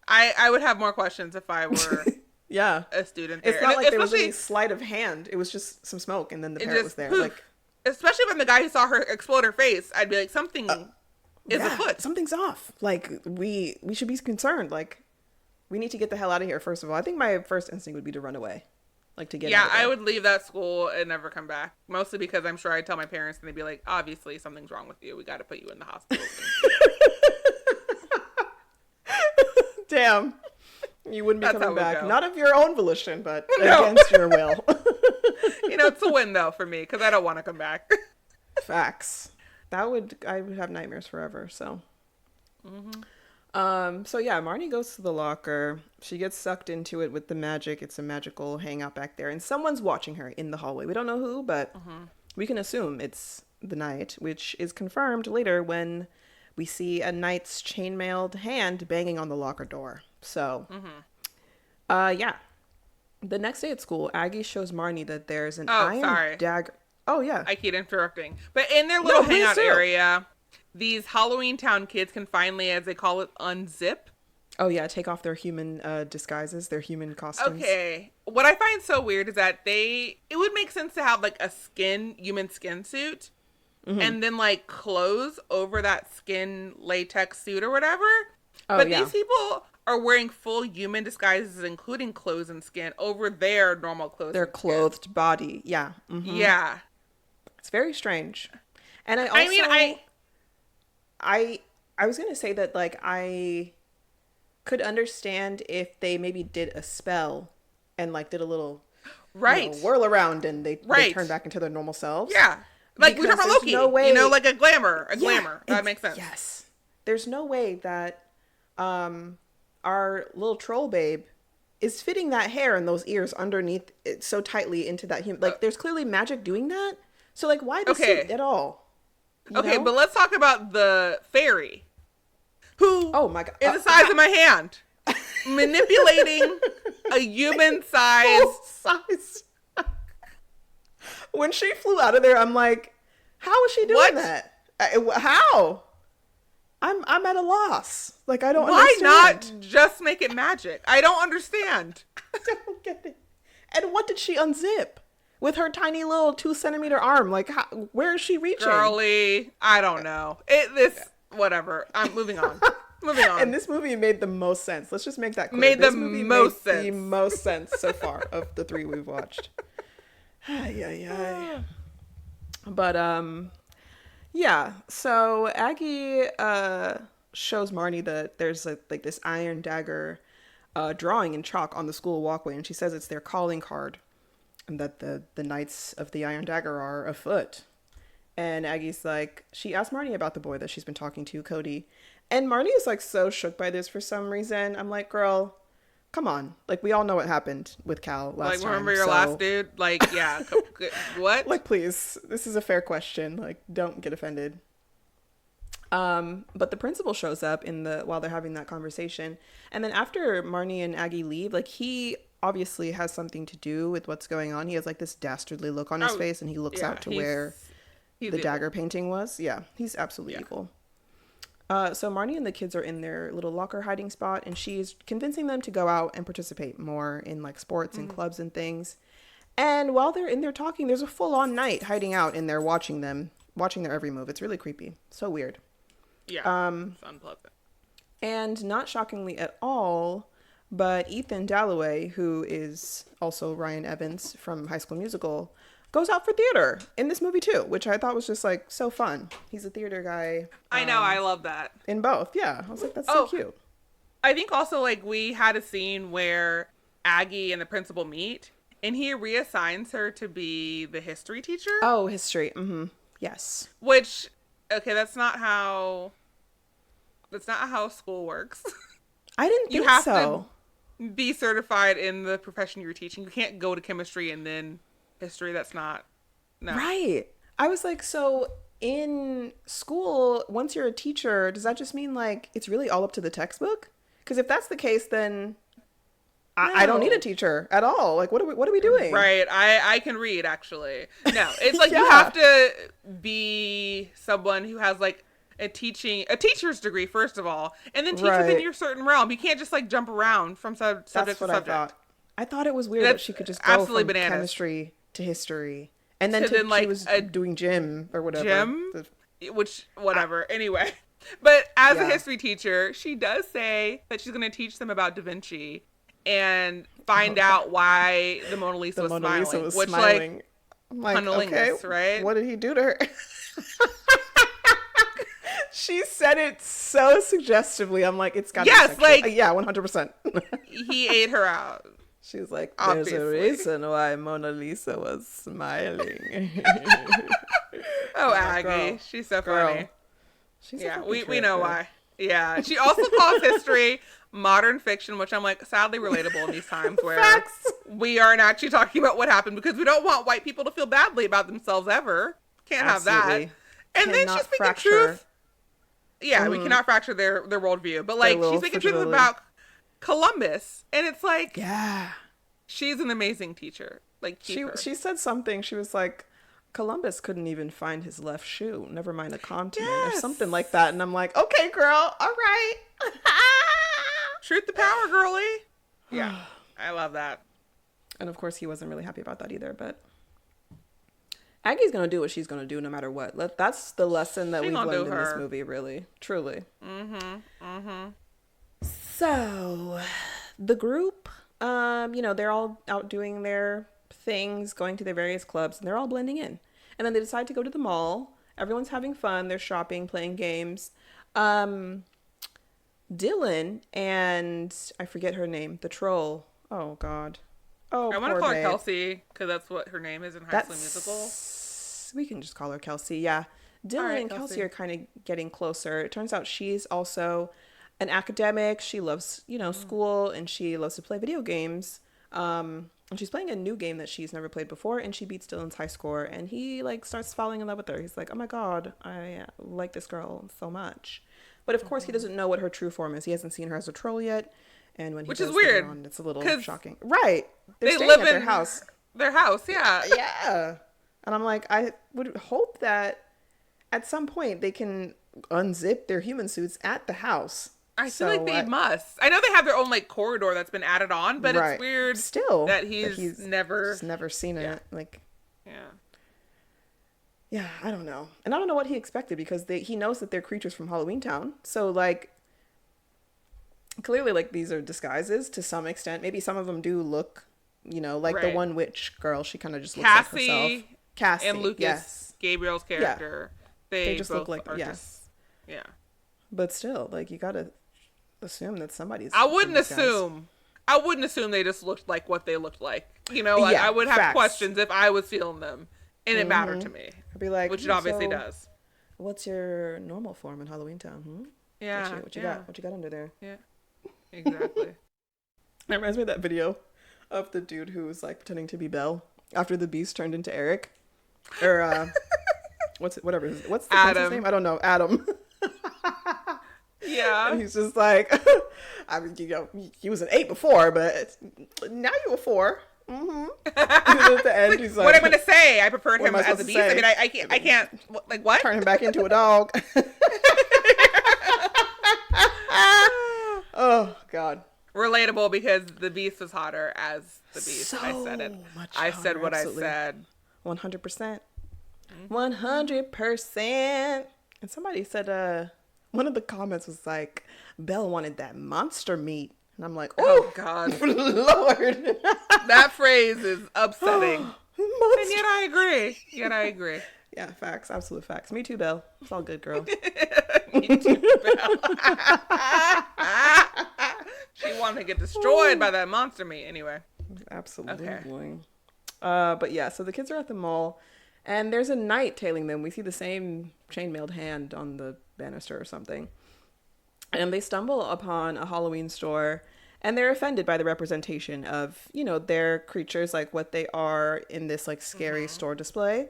I would have more questions if I were Yeah. a student there. It's not And like there was especially- any sleight of hand. It was just some smoke and then the it parrot just was there. poof. Like Especially when the guy who saw her explode her face, I'd be like, something is yeah, afoot. something's off. Like we should be concerned. Like we need to get the hell out of here. First of all, I think my first instinct would be to run away, like to get. Yeah, out of there. I would leave that school and never come back. Mostly because I'm sure I'd tell my parents and they'd be like, obviously something's wrong with you. We got to put you in the hospital. Damn, you wouldn't be That's how coming it would back. go. Not of your own volition, but No. against your will. You know, it's a win though for me because I don't want to come back. Facts. I would have nightmares forever. So. So yeah, Marnie goes to the locker. She gets sucked into it with the magic. It's a magical hangout back there, and someone's watching her in the hallway. We don't know who, but we can assume it's the Knight, which is confirmed later when we see a knight's chainmailed hand banging on the locker door. So, yeah. The next day at school, Aggie shows Marnie that there's an iron dagger. Oh, yeah. I keep interrupting. But in their little hangout do. area, these Halloweentown kids can finally, as they call it, unzip. Oh, yeah. Take off their human disguises, their human costumes. Okay. What I find so weird is that it would make sense to have like a human skin suit and then like clothes over that skin latex suit or whatever. Oh, but yeah. these people are wearing full human disguises, including clothes and skin, over their normal clothes. Their clothed body. Yeah. Mm-hmm. Yeah. It's very strange. And I was going to say that, like, I could understand if they maybe did a spell and, like, did a little whirl around and they turn back into their normal selves. Yeah. Like, we talk about Loki. No way, like a glamour. That makes sense. Yes. There's no way that our little troll babe is fitting that hair and those ears underneath it so tightly into that human. Like, there's clearly magic doing that. So, like, why the suit at all? You know? But let's talk about the fairy, who oh my God. is the size of my hand, manipulating a human-sized. When she flew out of there, I'm like, how is she doing that? How? I'm at a loss. Like, I don't understand. Why not just make it magic? I don't understand. I don't get it. And what did she unzip? With her tiny little 2-centimeter arm. Like, where is she reaching? Girly, I don't know. Whatever. I'm moving on. And this movie made the most sense. Let's just make that clear. Made this the movie most made sense. the most sense so far of the 3 we've watched. But, yeah. So Aggie shows Marnie that there's like this iron dagger drawing in chalk on the school walkway, and she says it's their calling card, and that the Knights of the Iron Dagger are afoot. And Aggie's like, she asked Marnie about the boy that she's been talking to, Cody. And Marnie is like so shook by this for some reason. I'm like, girl, come on. Like, we all know what happened with Cal last time. Like, remember your last dude? Like, yeah. What? Like, please, this is a fair question. Like, don't get offended. But the principal shows up while they're having that conversation. And then after Marnie and Aggie leave, like, he obviously has something to do with what's going on. He has like this dastardly look on his face, and he looks out to where the dagger painting was. Yeah, he's absolutely evil. So Marnie and the kids are in their little locker hiding spot, and she's convincing them to go out and participate more in like sports and clubs and things. And while they're in there talking, there's a full-on knight hiding out in there watching their every move. It's really creepy. So weird. Yeah. It's unpleasant. And not shockingly at all, but Ethan Dalloway, who is also Ryan Evans from High School Musical, goes out for theater in this movie too, which I thought was just like so fun. He's a theater guy. I know, I love that. In both, yeah. I was like, that's so cute. I think also like we had a scene where Aggie and the principal meet, and he reassigns her to be the history teacher. Oh, history. Mm-hmm. Yes. Which, okay, that's not how school works. I didn't think you have so. To be certified in the profession you're teaching. You can't go to chemistry and then history. That's not. No. Right. I was like, so in school, once you're a teacher, does that just mean like it's really all up to the textbook? Because if that's the case, then I don't need a teacher at all. Like, what are we doing? Right. I can read, actually. No, it's like you have to be someone who has like a teacher's degree, first of all, and then teach within your certain realm. You can't just like jump around from subject to subject. I thought it was weird that she could just go from chemistry to history, and then she was doing gym or whatever. Whatever. Anyway, but as a history teacher, she does say that she's going to teach them about Da Vinci and find out why the Mona Lisa was smiling. I'm like, cunnilingus, right? What did he do to her? She said it so suggestively. I'm like, it's got to be sexual. Like, yeah, 100%. He ate her out. She's like, there's a reason why Mona Lisa was smiling. Aggie. Girl. She's so funny. She's we know why. Yeah. She also calls history modern fiction, which I'm like, sadly relatable in these times where we aren't actually talking about what happened because we don't want white people to feel badly about themselves ever. Can't have that. And then she's speaking truth. yeah, we cannot fracture their worldview. But like, she's making truths about Columbus, and it's like, yeah, she's an amazing teacher. Like, she said something. She was like, Columbus couldn't even find his left shoe, never mind a continent or something like that. And I'm like, okay, girl, all right. Truth to power, girly. Yeah, I love that. And of course, he wasn't really happy about that either. But Aggie's gonna do what she's gonna do, no matter what. That's the lesson that we've learned in this movie, really, truly. So, the group, they're all out doing their things, going to their various clubs, and they're all blending in. And then they decide to go to the mall. Everyone's having fun. They're shopping, playing games. Dylan and I forget her name, the troll. Oh God. Oh, I want to call her Kelsey because that's what her name is in High School Musical. We can just call her Kelsey. Yeah. Dylan and Kelsey are kind of getting closer. It turns out she's also an academic. She loves, school, and she loves to play video games. And she's playing a new game that she's never played before, and she beats Dylan's high score, and he like starts falling in love with her. He's like, oh my God, I like this girl so much. But of course he doesn't know what her true form is. He hasn't seen her as a troll yet. And when he does later on, it's a little shocking. Right. They live at their house. Their house, yeah. Yeah. And I'm like, I would hope that at some point they can unzip their human suits at the house. I feel like they must. I know they have their own like corridor that's been added on, but it's weird still that he's never seen it. Like, yeah, I don't know, and I don't know what he expected because he knows that they're creatures from Halloweentown. So like, clearly, like these are disguises to some extent. Maybe some of them do look, like the one witch girl. She kind of just looks like herself. Cassie and Lucas, Gabriel's character. Yeah. They just look like yeah. But still, like you gotta assume that somebody's. I wouldn't assume they just looked like what they looked like. I would have questions if I was feeling them, and it mattered to me. I'd be like, which it obviously does. What's your normal form in Halloweentown? Yeah. What you got? What you got under there? Yeah. Exactly. That reminds me of that video of the dude who was like pretending to be Belle after the beast turned into Eric, or what's his name? I don't know. Adam. Yeah. And he's just like, I mean, he was an 8 before, but now you're a 4. Mm-hmm. At the end, he's like, what am I going to say? I preferred him as a beast. I mean, I can't, like, what? Turn him back into a dog. Oh, God. Relatable because the beast was hotter as the beast. So I said it. I said what absolutely. I said. 100%. 100%. And somebody said, one of the comments was like, Belle wanted that monster meat. And I'm like, oh God. Lord. That phrase is upsetting. And Yet I agree. Yeah, facts. Absolute facts. Me too, Belle. It's all good, girl. Me too, Belle. She wanted to get destroyed by that monster meat anyway. Absolutely. Okay. But yeah, so the kids are at the mall. And there's a knight tailing them. We see the same chainmailed hand on the banister or something. And they stumble upon a Halloween store. And they're offended by the representation of, their creatures, like what they are in this like scary store display.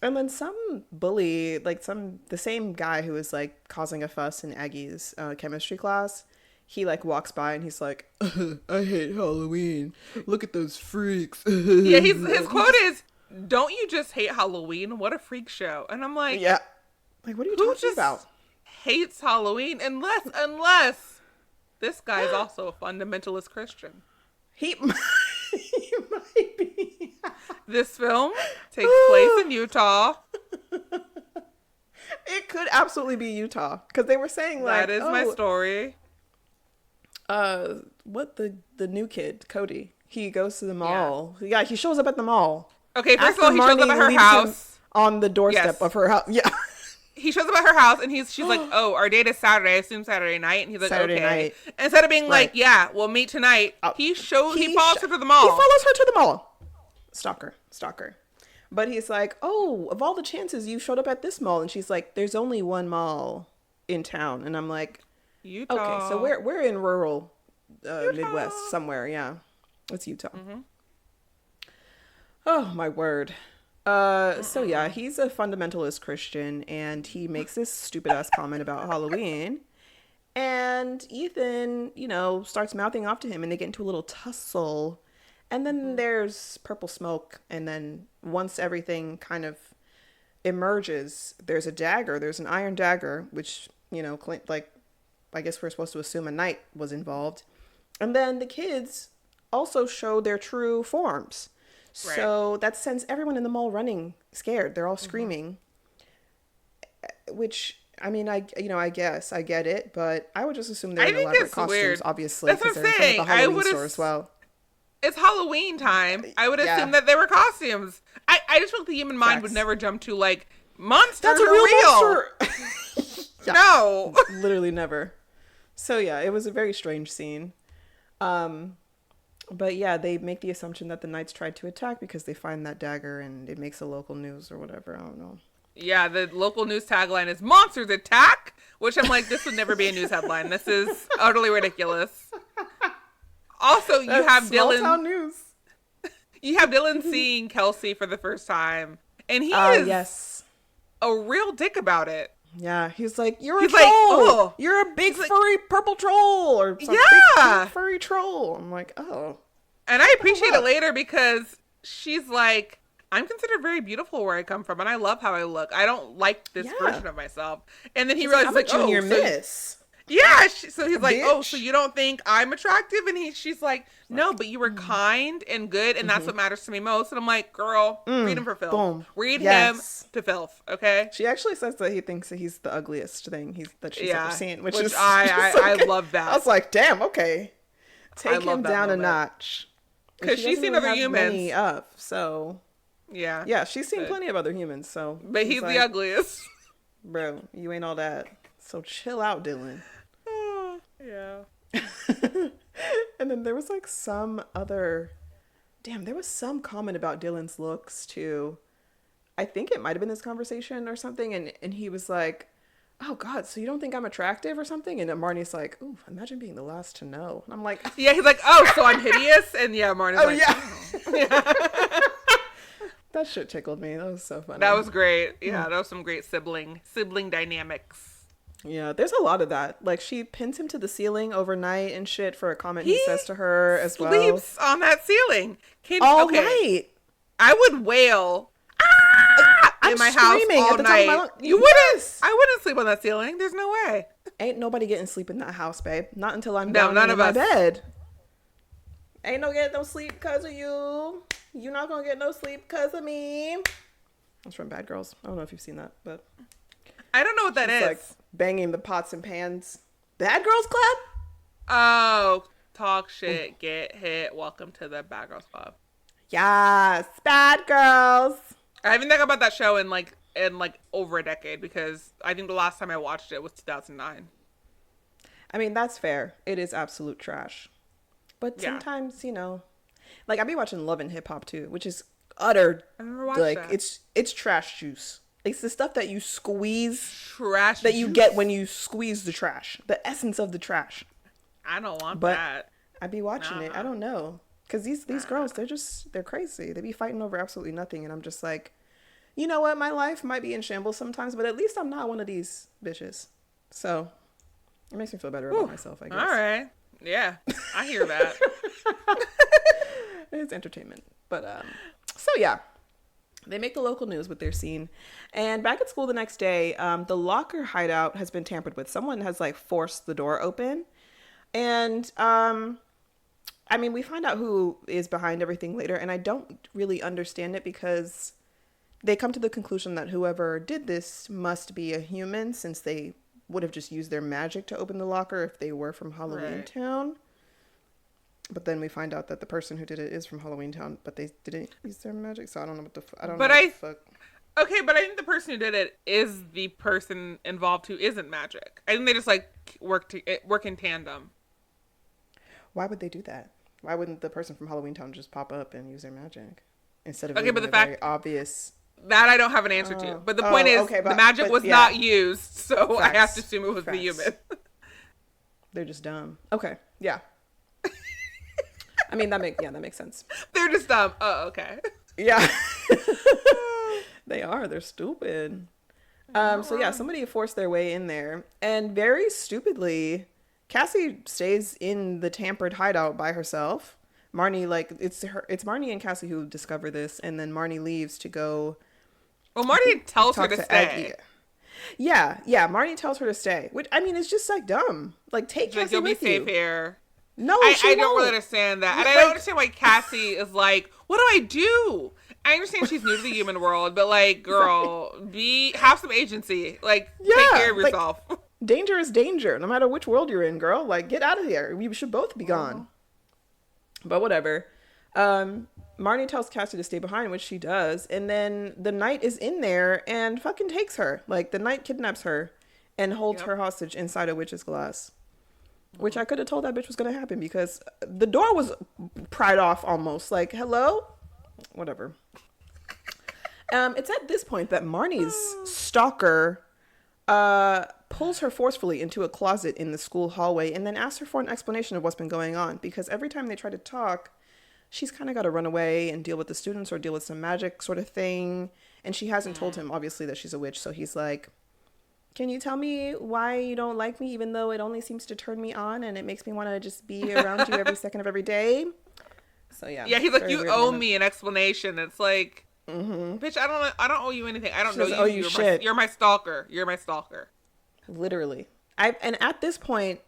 And then some bully, like the same guy who was like causing a fuss in Aggie's chemistry class. He like walks by and he's like, I hate Halloween. Look at those freaks. Yeah, his quote is, don't you just hate Halloween? What a freak show. And I'm like, yeah. Like, what are you talking about? Hates Halloween unless this guy is also a fundamentalist Christian. He might be. This film takes place in Utah. It could absolutely be Utah because they were saying like that is my story. What the new kid Cody? He goes to the mall. Yeah, he shows up at the mall. Okay, first of all, he shows up at her house on the doorstep of her house. Yeah. He shows up at her house and she's like, oh, our date is Saturday. I assume Saturday night. And he's like, Saturday okay. Night. Instead of being like, yeah, we'll meet tonight. He follows her to the mall. He follows her to the mall. Stalker. But he's like, oh, of all the chances you showed up at this mall. And she's like, there's only one mall in town. And I'm like, Utah. Okay, so we're in rural Midwest somewhere. Yeah. It's Utah. Mm-hmm. Oh, my word. So yeah, he's a fundamentalist Christian, and he makes this stupid ass comment about Halloween. And Ethan, starts mouthing off to him, and they get into a little tussle. And then there's purple smoke, and then once everything kind of emerges, there's a dagger. There's an iron dagger, which, I guess we're supposed to assume a knight was involved. And then the kids also show their true forms. Right. So that sends everyone in the mall running scared. They're all screaming. Which, I mean, I guess I get it, but I would just assume they're in elaborate costumes, weird. Obviously. That's what I'm saying. The Halloween store as well. It's Halloween time. I would assume that they were costumes. I just feel like the human mind would never jump to, like, monsters That's a are real monster. No. Literally never. So, yeah, it was a very strange scene. But, yeah, they make the assumption that the knights tried to attack because they find that dagger and it makes the local news or whatever. I don't know. Yeah, the local news tagline is "Monsters Attack," which I'm like, this would never be a news headline. This is utterly ridiculous. Also, you have Dylan. News. You have Dylan seeing Kelsey for the first time, and he is a real dick about it. Yeah, he's like, "You're a troll. Like, oh. You're a big furry purple troll, or some big furry troll." I'm like, "Oh." And I appreciate it later because she's like, "I'm considered very beautiful where I come from, and I love how I look. I don't like this version of myself." And then he realizes, like, "Junior miss." Yeah, so he's like, "Bitch. Oh, so you don't think I'm attractive?" And she's like, "No, but you were kind and good, and that's what matters to me most." And I'm like, "Girl, read him for filth. Boom. Read him to filth, okay?" She actually says that he thinks that he's the ugliest thing that she's ever seen, which is I love that. I was like, "Damn, okay, take him down a notch," because she's seen other humans so yeah, she's seen plenty of other humans. So, but he's the ugliest, bro. You ain't all that. So chill out, Dylan. Yeah. And then there was like there was some comment about Dylan's looks too. I think it might have been this conversation or something, and he was like, "Oh God, so you don't think I'm attractive or something?" And Marnie's like, "Ooh, imagine being the last to know." And I'm like, yeah, he's like, "Oh, so I'm hideous?" And yeah, Marnie's like, "Oh." Yeah. That shit tickled me. That was so funny. That was great. Yeah, that was some great sibling dynamics. Yeah, there's a lot of that. Like, she pins him to the ceiling overnight and shit for a comment he says to her as well. He sleeps on that ceiling. All night. I would wail in my house all night. You wouldn't. I wouldn't sleep on that ceiling. There's no way. Ain't nobody getting sleep in that house, babe. Not until I'm down in my bed. Ain't no getting no sleep because of you. You not gonna get no sleep because of me. That's from Bad Girls. I don't know if you've seen that, but I don't know what that is. Like banging the pots and pans. Bad Girls Club? Oh, talk shit, get hit. Welcome to the Bad Girls Club. Yes, Bad Girls. I haven't thought about that show in over a decade because I think the last time I watched it was 2009. I mean, that's fair. It is absolute trash. But sometimes, like I be watching Love and Hip Hop too, which is utter that. It's trash juice. It's the stuff that you squeeze, trash that you get when you squeeze the trash, the essence of the trash. I don't want that. I be watching it. I don't know, because these girls, they're crazy. They be fighting over absolutely nothing, and I'm just like, you know what? My life might be in shambles sometimes, but at least I'm not one of these bitches. So it makes me feel better about myself, I guess. All right. Yeah, I hear that. It's entertainment, but so yeah. They make the local news with their scene. And back at school the next day, the locker hideout has been tampered with. Someone has forced the door open. And we find out who is behind everything later. And I don't really understand it because they come to the conclusion that whoever did this must be a human, since they would have just used their magic to open the locker if they were from Halloweentown. But then we find out that the person who did it is from Halloweentown, but they didn't use their magic, so I don't know what the fuck. Okay, but I think the person who did it is the person involved who isn't magic. I think they just work in tandem. Why would they do that? Why wouldn't the person from Halloweentown just pop up and use their magic instead of very obvious? That I don't have an answer to. But the point is, the magic was not used, so I have to assume it was the human. They're just dumb. Okay, yeah. I mean, that makes sense. They're just dumb. Oh, okay. Yeah. They are. They're stupid. So yeah, somebody forced their way in there, and very stupidly, Cassie stays in the tampered hideout by herself. Marnie, like, it's Marnie and Cassie who discover this, and then Marnie leaves to go. Well, Marnie tells her talk to stay. Aggie. Yeah, Marnie tells her to stay, which I mean, it's just like dumb. Like, take Cassie You'll be with safe you. here. No, I she don't really won't. understand that, and Like- I don't understand why Cassie is like, "What do I do?" I understand she's new to the human world, but like, girl, have some agency. Like, take care of like, yourself. Danger is danger, no matter which world you're in, girl. Like, get out of here. We should both be gone. But whatever. Marnie tells Cassie to stay behind, which she does, and then the knight is in there and fucking takes her. Like, the knight kidnaps her and holds her hostage inside a witch's glass. Which I could have told that bitch was going to happen because the door was pried off almost. Like, hello? Whatever. It's at this point that Marnie's stalker pulls her forcefully into a closet in the school hallway and then asks her for an explanation of what's been going on. Because every time they try to talk, she's kind of got to run away and deal with the students or deal with some magic sort of thing. And she hasn't told him, obviously, that she's a witch. So he's like, can you tell me why you don't like me, even though it only seems to turn me on and it makes me want to just be around you every second of every day? So yeah. Yeah, he's like, very you weird owe moment. me an explanation. It's like, bitch, I don't owe you anything. I don't She know doesn't you. owe you shit. You're my stalker. You're my stalker. Literally. And at this point,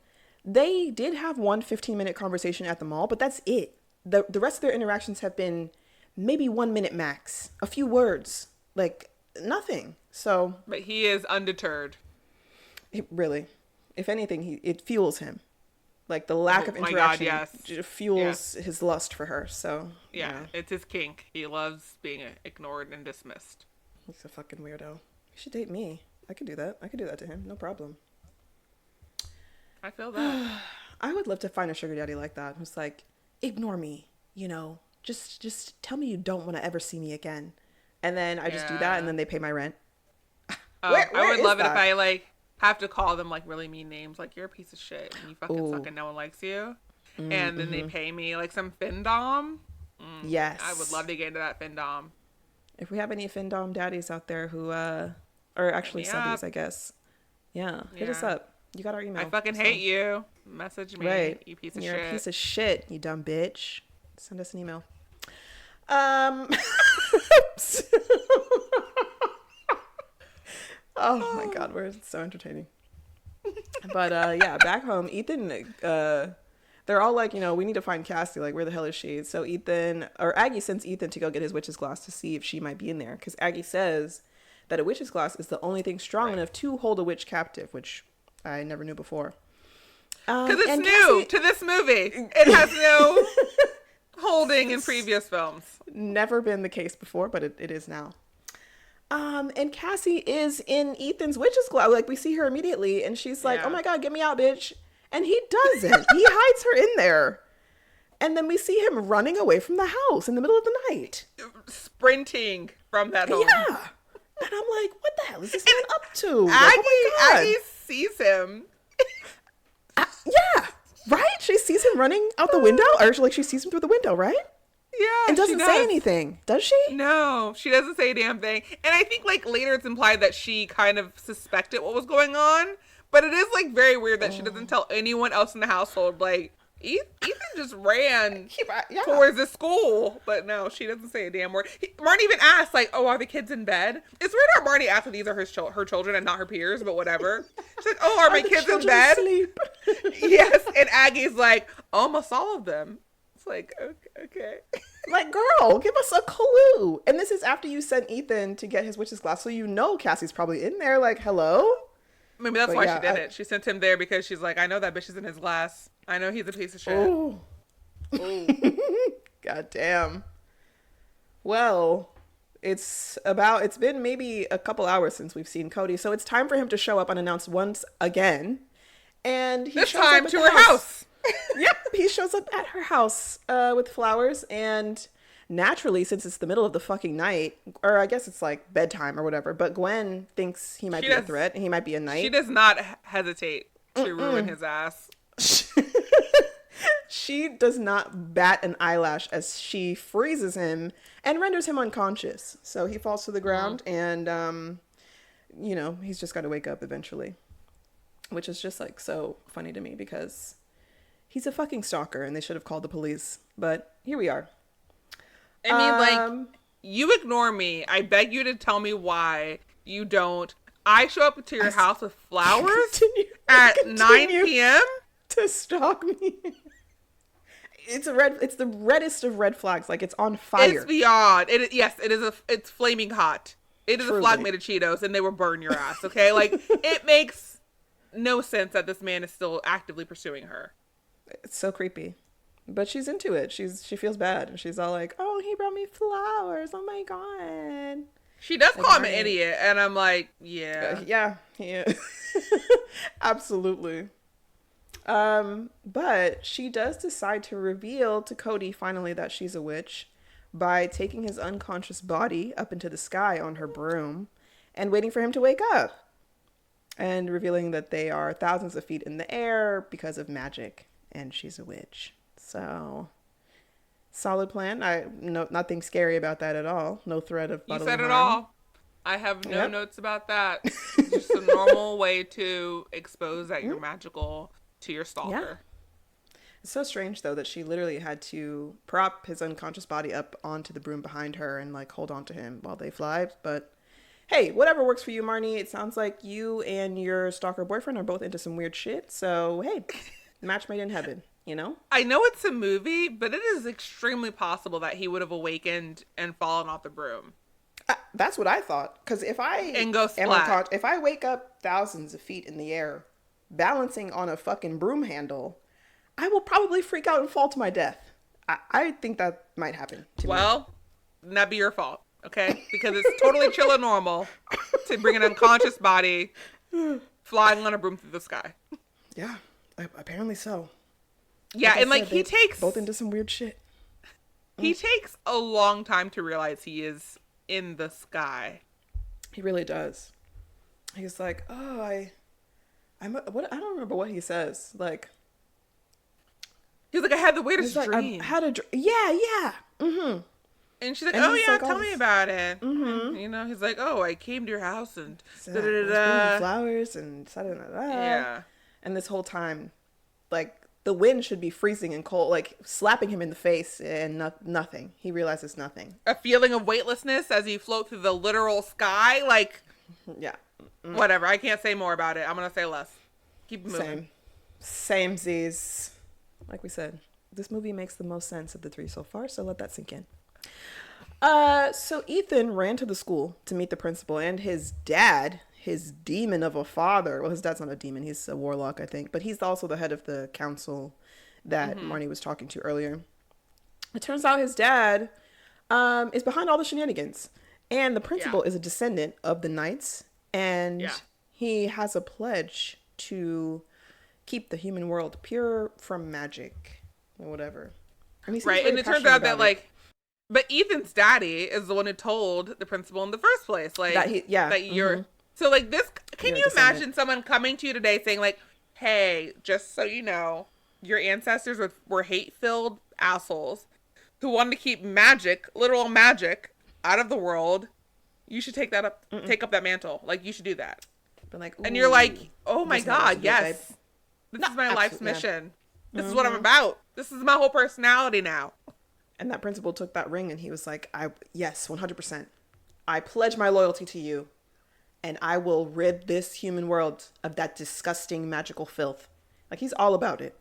they did have one 15-minute conversation at the mall, but that's it. The rest of their interactions have been maybe 1 minute max. A few words. Like, nothing. So. But he is undeterred. Really. If anything, it fuels him. Like, the lack of interaction fuels his lust for her. So. Yeah, it's his kink. He loves being ignored and dismissed. He's a fucking weirdo. He should date me. I could do that. I could do that to him. No problem. I feel that. I would love to find a sugar daddy like that who's like, ignore me, you know, just tell me you don't want to ever see me again. And then I just do that and then they pay my rent. I would is love it that? if I like have to call them like really mean names, like you're a piece of shit and you fucking suck and no one likes you. And then they pay me like some findom. Yes. I would love to get into that findom. If we have any findom daddies out there who, or actually Hit me up. subbies, I guess. Yeah. Hit us up. You got our email. I fucking hate you. Message me, Right. you piece of You're shit. a piece of shit, you dumb bitch. Send us an email. Oh my god, we're so entertaining. But yeah, back home, Ethan, they're all like, you know, we need to find Cassie. Like, where the hell is she? So Aggie sends Ethan to go get his witch's glass to see if she might be in there. Because Aggie says that a witch's glass is the only thing strong enough to hold a witch captive, which I never knew before. Because it's new to this movie. It has no holding in previous films. Never been the case before, but it is now. And Cassie is in Ethan's witch's glass. Like, we see her immediately, and she's like, oh my god, get me out, bitch. And he doesn't. He hides her in there. And then we see him running away from the house in the middle of the night. Sprinting from that home. Yeah. And I'm like, what the hell is this man up to? Like, oh my God. Aggie sees him. Yeah. Right? She sees him running out the window. Or like she sees him through the window, right? Yeah. And doesn't say anything. Does she? No, she doesn't say a damn thing. And I think like later it's implied that she kind of suspected what was going on. But it is like very weird that she doesn't tell anyone else in the household. Like, Ethan just ran towards the school. But no, she doesn't say a damn word. Marnie even asked, like, oh, are the kids in bed? It's weird how Marnie asked if these are her children and not her peers, but whatever. She's like, oh, are my kids in bed? Asleep? Yes. And Aggie's like, almost all of them. It's like, okay. Like, girl, give us a clue. And this is after you sent Ethan to get his witch's glass. So you know Cassie's probably in there. Like, hello? Maybe that's why she did it. She sent him there because she's like, I know that bitch is in his glass. I know he's a piece of shit. Ooh. God damn. Well, it's been maybe a couple hours since we've seen Cody, so it's time for him to show up unannounced once again. And he this shows time up to at her house. Yep, he shows up at her house with flowers, and naturally, since it's the middle of the fucking night, or I guess it's like bedtime or whatever, but Gwen thinks he might be a threat and he might be a knight. She does not hesitate to ruin his ass. She does not bat an eyelash as she freezes him and renders him unconscious. So he falls to the ground and, he's just got to wake up eventually. Which is just like so funny to me because he's a fucking stalker and they should have called the police. But here we are. I mean, you ignore me. I beg you to tell me why you don't. I show up to your house with flowers at 9 p.m. to stalk me. It's the reddest of red flags. Like, it's on fire. It's beyond. It's flaming hot. It is Truly. a flag made of Cheetos and they will burn your ass, okay? Like, it makes no sense that this man is still actively pursuing her. It's so creepy. But she's into it. She feels bad. And she's all like, oh, he brought me flowers. Oh my God. She does call him an idiot. And I'm like, yeah. Yeah. Absolutely. But she does decide to reveal to Cody finally that she's a witch by taking his unconscious body up into the sky on her broom and waiting for him to wake up. And revealing that they are thousands of feet in the air because of magic. And she's a witch. So, solid plan. Nothing scary about that at all. No threat of bodily harm. You said it all. I have no notes about that. It's just a normal way to expose that you're magical to your stalker. Yeah. It's so strange, though, that she literally had to prop his unconscious body up onto the broom behind her and, like, hold on to him while they fly. But, hey, whatever works for you, Marnie. It sounds like you and your stalker boyfriend are both into some weird shit. So, hey, match made in heaven. You know? I know it's a movie, but it is extremely possible that he would have awakened and fallen off the broom. That's what I thought. Because if if I wake up thousands of feet in the air, balancing on a fucking broom handle, I will probably freak out and fall to my death. I think that might happen to me. Well, that'd be your fault, okay? Because it's totally chill and normal to bring an unconscious body flying on a broom through the sky. Yeah, apparently so. Yeah, and like he takes both into some weird shit. He takes a long time to realize he is in the sky. He really does. He's like, "Oh, I don't remember what he says." Like, he's like, "I had the weirdest dream." I had a dream. Yeah. Mm-hmm. And she's like, "Oh yeah, tell me about it." Mm-hmm. You know, he's like, "Oh, I came to your house and flowers and da-da-da-da." Yeah. And this whole time, like, the wind should be freezing and cold, like slapping him in the face, and nothing. He realizes nothing. A feeling of weightlessness as you float through the literal sky. Like, yeah. Whatever. I can't say more about it. I'm going to say less. Keep moving. Same Z's. Like we said, this movie makes the most sense of the three so far, so let that sink in. So Ethan ran to the school to meet the principal and his dad, his demon of a father. Well, his dad's not a demon. He's a warlock, I think. But he's also the head of the council that Marnie was talking to earlier. It turns out his dad is behind all the shenanigans. And the principal is a descendant of the knights. And he has a pledge to keep the human world pure from magic or whatever. And and it turns out that, like, but Ethan's daddy is the one who told the principal in the first place. Like, that you're... So, like, this, can you imagine someone coming to you today saying, like, hey, just so you know, your ancestors were hate-filled assholes who wanted to keep magic, literal magic, out of the world. You should take up that mantle. Like, you should do that. Like, and you're like, oh my God, yes. This is my life's mission. This is what I'm about. This is my whole personality now. And that principal took that ring and he was like, yes, 100%. I pledge my loyalty to you. And I will rid this human world of that disgusting magical filth. Like, he's all about it.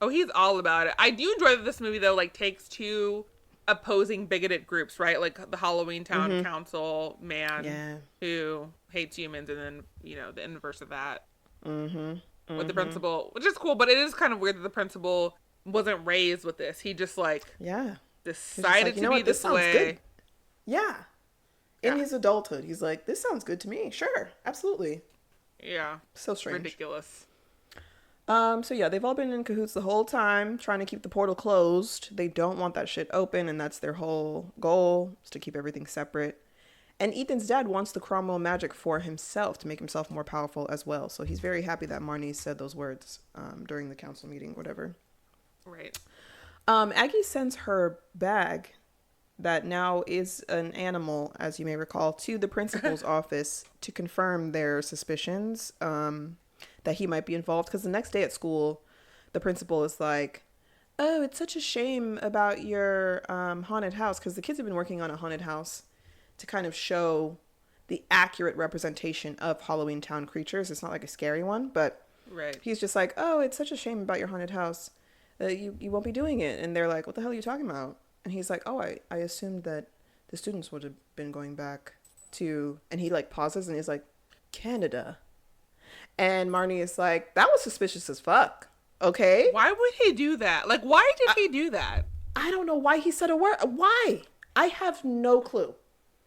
Oh, he's all about it. I do enjoy that this movie, though, like, takes two opposing bigoted groups, right? Like, the Halloweentown Council man who hates humans, and then, you know, the inverse of that. With the principal, which is cool, but it is kind of weird that the principal wasn't raised with this. He just, like, decided to be this way. Good. Yeah. In his adulthood, he's like, this sounds good to me. Sure. Absolutely. Yeah. So strange. Ridiculous. So yeah, they've all been in cahoots the whole time, trying to keep the portal closed. They don't want that shit open, and that's their whole goal, is to keep everything separate. And Ethan's dad wants the Cromwell magic for himself, to make himself more powerful as well. So he's very happy that Marnie said those words during the council meeting, whatever. Right. Aggie sends her bag that now is an animal, as you may recall, to the principal's office to confirm their suspicions that he might be involved. Because the next day at school, the principal is like, oh, it's such a shame about your haunted house, because the kids have been working on a haunted house to kind of show the accurate representation of Halloweentown creatures. It's not like a scary one, but Right. he's just like, oh, it's such a shame about your haunted house. You won't be doing it. And they're like, what the hell are you talking about? And he's like, oh, I assumed that the students would have been going back to, and he like pauses and he's like, Canada. And Marnie is like, that was suspicious as fuck. Okay. Why would he do that? Like, why did he do that? I don't know why he said a word. Why? I have no clue.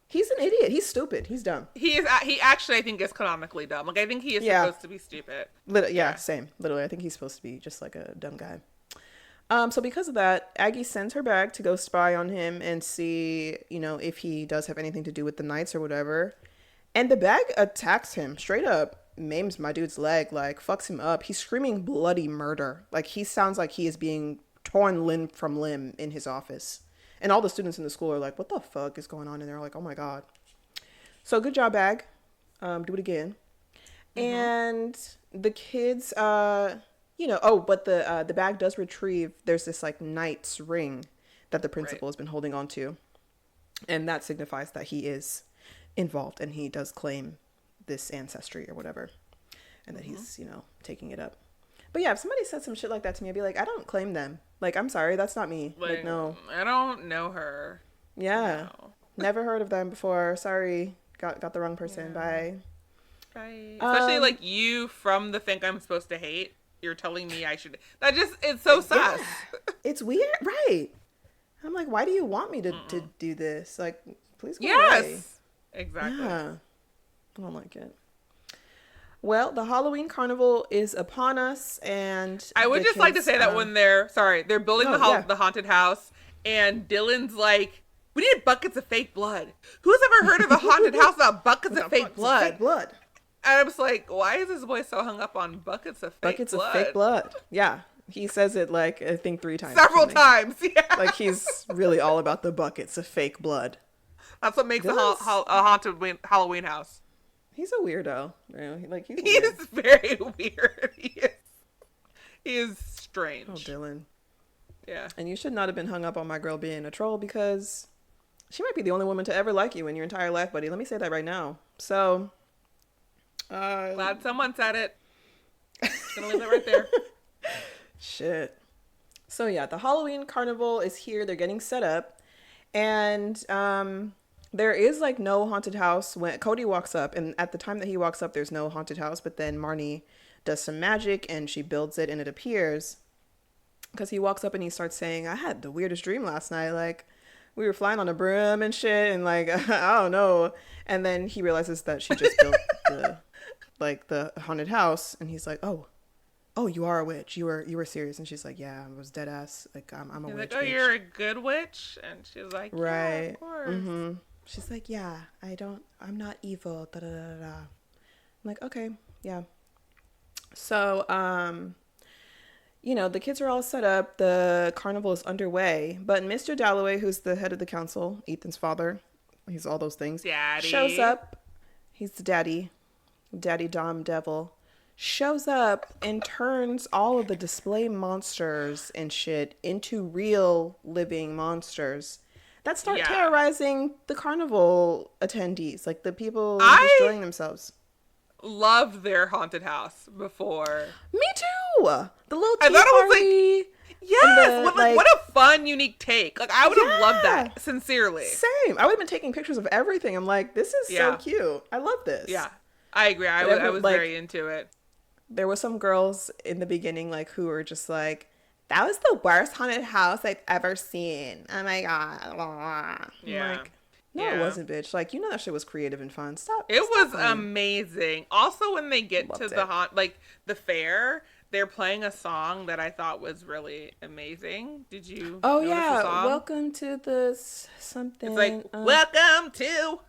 He's an idiot. He's stupid. He's dumb. He actually, I think, is canonically dumb. Like, I think he is supposed to be stupid. Yeah, same. Literally, I think he's supposed to be just like a dumb guy. So because of that, Aggie sends her back to go spy on him and see, if he does have anything to do with the Knights or whatever. And the bag attacks him straight up, maims my dude's leg, like fucks him up. He's screaming bloody murder. Like he sounds like he is being torn limb from limb in his office. And all the students in the school are like, what the fuck is going on? And they're like, oh my God. So good job, Bag. Do it again. Mm-hmm. And the kids, but the Bag does retrieve, there's this like knight's ring that the principal has been holding on to. And that signifies that he is involved and he does claim this ancestry or whatever. And that he's, taking it up. But yeah, if somebody said some shit like that to me, I'd be like, I don't claim them. Like, I'm sorry, that's not me. Like no. I don't know her. Yeah. No. Never heard of them before. Sorry. Got the wrong person. Yeah. Bye. Right. Especially like you from the Think I'm Supposed to Hate. You're telling me I should. It's so sus. Yeah. It's weird. Right. I'm like, why do you want me to do this? Like, please go away. Exactly. Yeah. I don't like it. Well, the Halloween carnival is upon us, and I would just like to say that when they're building the haunted house, and Dylan's like, we need buckets of fake blood. Who's ever heard of a haunted house without buckets of fake blood? Fake blood. And I was like, why is this boy so hung up on buckets of fake blood? Of fake blood. Yeah. He says it like, I think 3 times. Several times, yeah. Like he's really all about the buckets of fake blood. That's what makes a haunted Halloween house. He's a weirdo. He is very weird. He is strange. Oh, Dylan. Yeah. And you should not have been hung up on my girl being a troll, because she might be the only woman to ever like you in your entire life, buddy. Let me say that right now. So, glad someone said it. Just gonna leave that right there. Shit. So yeah, the Halloween carnival is here. They're getting set up, and there is like no haunted house when Cody walks up, and at the time that he walks up, there's no haunted house. But then Marnie does some magic and she builds it, and it appears, because he walks up and he starts saying, I had the weirdest dream last night. Like we were flying on a broom and shit, and like I don't know. And then he realizes that she just built the haunted house, and he's like, oh, you are a witch. You were serious. And she's like, yeah, I was dead ass. Like I'm a witch. Like, oh, bitch. you're a good witch? And she's like, yeah, right. Of course. Mm-hmm. She's like, yeah, I'm not evil. Da, da, da, da. I'm like, okay, yeah. So, the kids are all set up. The carnival is underway. But Mr. Dalloway, who's the head of the council, Ethan's father, he's all those things, Daddy shows up. He's the daddy Dom Devil. Shows up and turns all of the display monsters and shit into real living monsters that start terrorizing the carnival attendees, like the people destroying themselves. Loved their haunted house before. Me too. The little tea I thought party. It was like, yes, what a fun, unique take. Like I would have loved that, sincerely. Same. I would have been taking pictures of everything. I'm like, this is so cute. I love this. Yeah, I agree. I was very into it. There were some girls in the beginning, like, who were just like, that was the worst haunted house I've ever seen. Oh my God. Yeah. I'm like, no, it wasn't, bitch. Like, that shit was creative and fun. Stop. It was amazing. Also, when they get to the fair, they're playing a song that I thought was really amazing. Did you? Oh notice yeah. the song? Welcome to this something. It's like, welcome to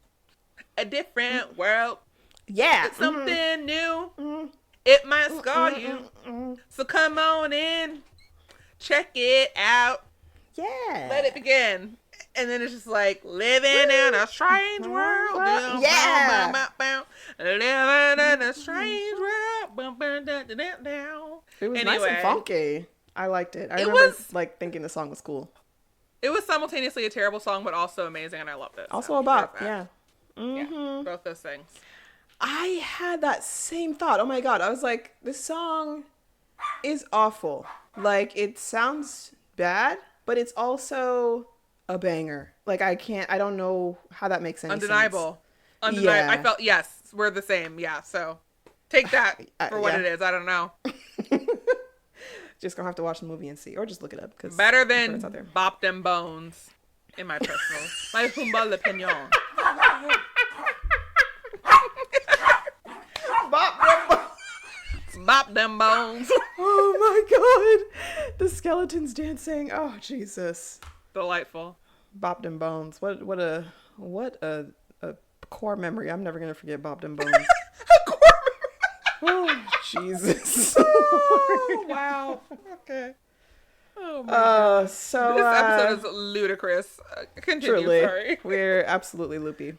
a different world. Yeah. It's something new. It might scar you. So come on in. Check it out. Yeah. Let it begin. And then it's just like, living in a strange world. Yeah. Living in a strange world. It was nice Anyway. and funky. I liked it. I It remember was- like thinking the song was cool. It was simultaneously a terrible song, but also amazing, and I loved it. Also so a bop. perfect. Yeah. Yeah, both those things. I had that same thought. Oh my god. I was like, this song is awful. Like, it sounds bad, but it's also a banger. Like, I don't know how that makes any Undeniable. sense. Undeniable. Yeah. I felt, yes, we're the same. Yeah, so take that for what yeah. it is. I don't know. Just gonna have to watch the movie and see, or just look it up. Cause Better I'm sure than it's out there. Bop Them Bones, in my personal, my humble opinion. Bop them bones. Bop Them Bones. Oh my god. The skeletons dancing. Oh Jesus. Delightful. Bop them bones. What a core memory. I'm never gonna forget Bop them bones. Oh Jesus. Oh, wow. Okay. Oh my god. So This episode is ludicrous. Continue, truly, sorry. we're absolutely loopy.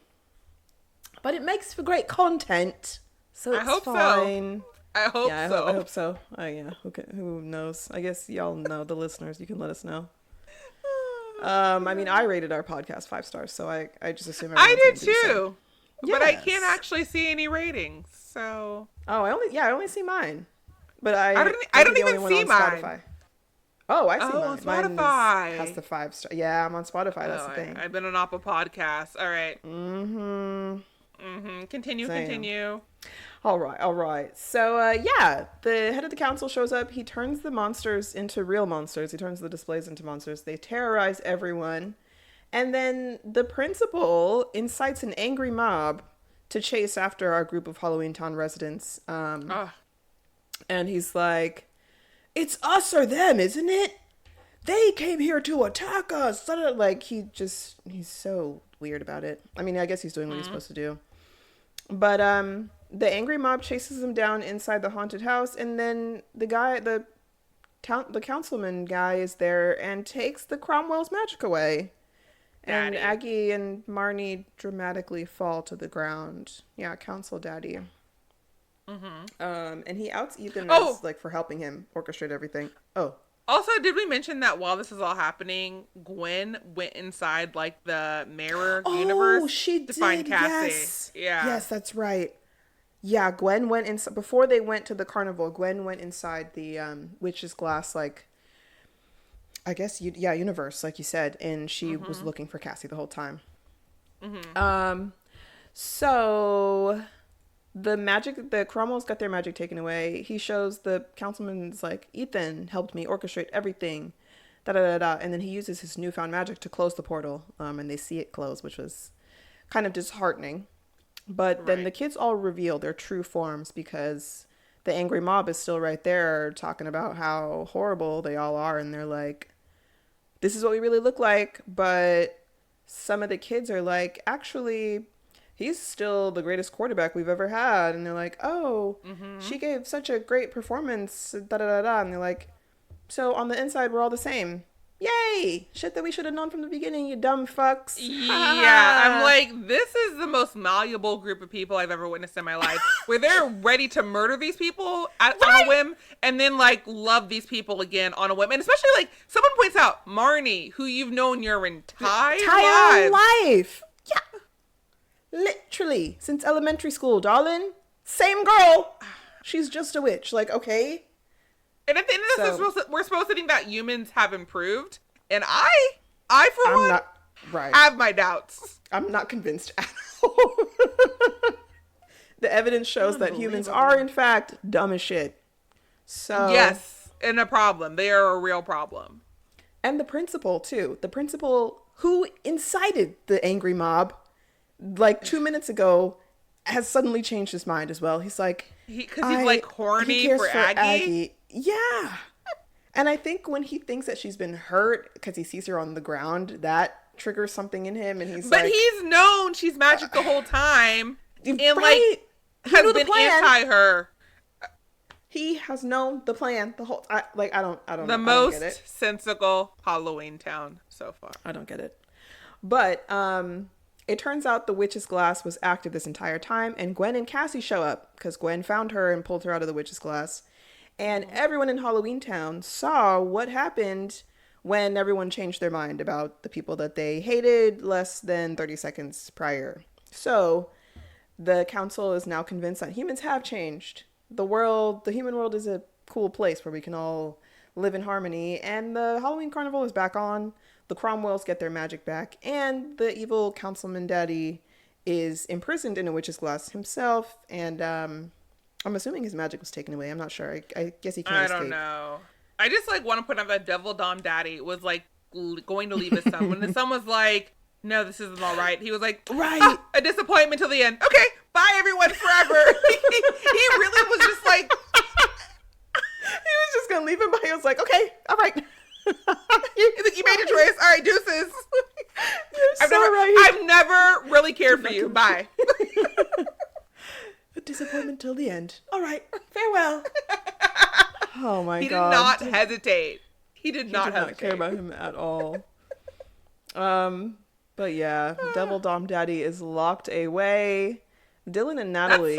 But it makes for great content. So it's I hope so. fine. I hope Yeah, so. I hope so. Yeah. Who knows? I guess y'all know, the listeners. You can let us know. I mean, I rated our podcast 5 stars, so I just assume I everyone's did gonna do the same. too. But I can't Yes. actually see any ratings, so Oh, I only see mine. But I don't might be the even only one see on mine. Spotify. Oh, I see Oh, mine. Mine Spotify. has the 5 star. Yeah, I'm on Spotify. That's Oh, the thing. I've been on Apple Podcasts. All right. Mm-hmm. Continue. Same. Continue. All right. So, yeah, the head of the council shows up. He turns the monsters into real monsters. He turns the displays into monsters. They terrorize everyone. And then the principal incites an angry mob to chase after our group of Halloweentown residents. And he's like, it's us or them, isn't it? They came here to attack us. Like, he's so weird about it. I mean, I guess he's doing what he's supposed to do. But the angry mob chases him down inside the haunted house, and then the councilman guy is there and takes the Cromwell's magic away. And Daddy. Aggie and Marnie dramatically fall to the ground. Yeah, Council Daddy. And he outs Ethan as, like, for helping him orchestrate everything. Oh. Also, did we mention that while this is all happening, Gwen went inside like the mirror universe she to find did, Cassie? yes. Yeah. Yes, that's right. Yeah, Gwen went inside before they went to the carnival. Gwen went inside the witch's glass, like, I guess universe, like you said, and she was looking for Cassie the whole time. So the Cromwells got their magic taken away. He shows the councilman's like, Ethan helped me orchestrate everything, and then he uses his newfound magic to close the portal, and they see it close, which was kind of disheartening. But then the kids all reveal their true forms because the angry mob is still right there talking about how horrible they all are, and they're like, this is what we really look like. But some of the kids are like, actually, he's still the greatest quarterback we've ever had. And they're like, oh, she gave such a great performance, and they're like, so on the inside, we're all the same. Yay! Shit that we should have known from the beginning, you dumb fucks. Yeah, I'm like, this is the most malleable group of people I've ever witnessed in my life, where they're ready to murder these people on a whim, and then, like, love these people again on a whim. And especially, like, someone points out, Marnie, who you've known your entire life. Yeah. Literally. Since elementary school, darling. Same girl. She's just a witch. Like, okay. And at the end of this, we're supposed to think that humans have improved. And I for one, have my doubts. I'm not convinced at all. The evidence shows that humans are, in fact, dumb as shit. So yes, and a problem. They are a real problem. And the principal, too. The principal who incited the angry mob, like 2 minutes ago, has suddenly changed his mind as well. He's like... Because he's like horny for Aggie. Yeah. And I think when he thinks that she's been hurt because he sees her on the ground, that triggers something in him, and But he's known she's magic the whole time. And like has been anti her. He has known the plan the whole. I don't The know. I don't most get it. sensical Halloweentown so far. I don't get it. But it turns out the witch's glass was active this entire time, and Gwen and Cassie show up because Gwen found her and pulled her out of the witch's glass. And everyone in Halloweentown saw what happened when everyone changed their mind about the people that they hated less than 30 seconds prior. So the council is now convinced that humans have changed. The human world is a cool place where we can all live in harmony, and the Halloween carnival is back on. The Cromwells get their magic back, and the evil councilman daddy is imprisoned in a witch's glass himself, and I'm assuming his magic was taken away. I'm not sure. I guess he can't escape. I don't know. I just like want to put out that Devil Dom Daddy was like going to leave his son when the son was like, no, this isn't all right. He was like, Right. a disappointment till the end. Okay, bye everyone forever. He really was just like, He was just gonna leave him, but he was like, okay, all right. he's like, you made your choice. All right, deuces. You're I've never really cared for you. Bye. A disappointment till the end. All right, farewell. Oh my He god. did not hesitate. He did He not did hesitate. not care about him at all. But yeah, Devil Dom Daddy is locked away. Dylan and Natalie.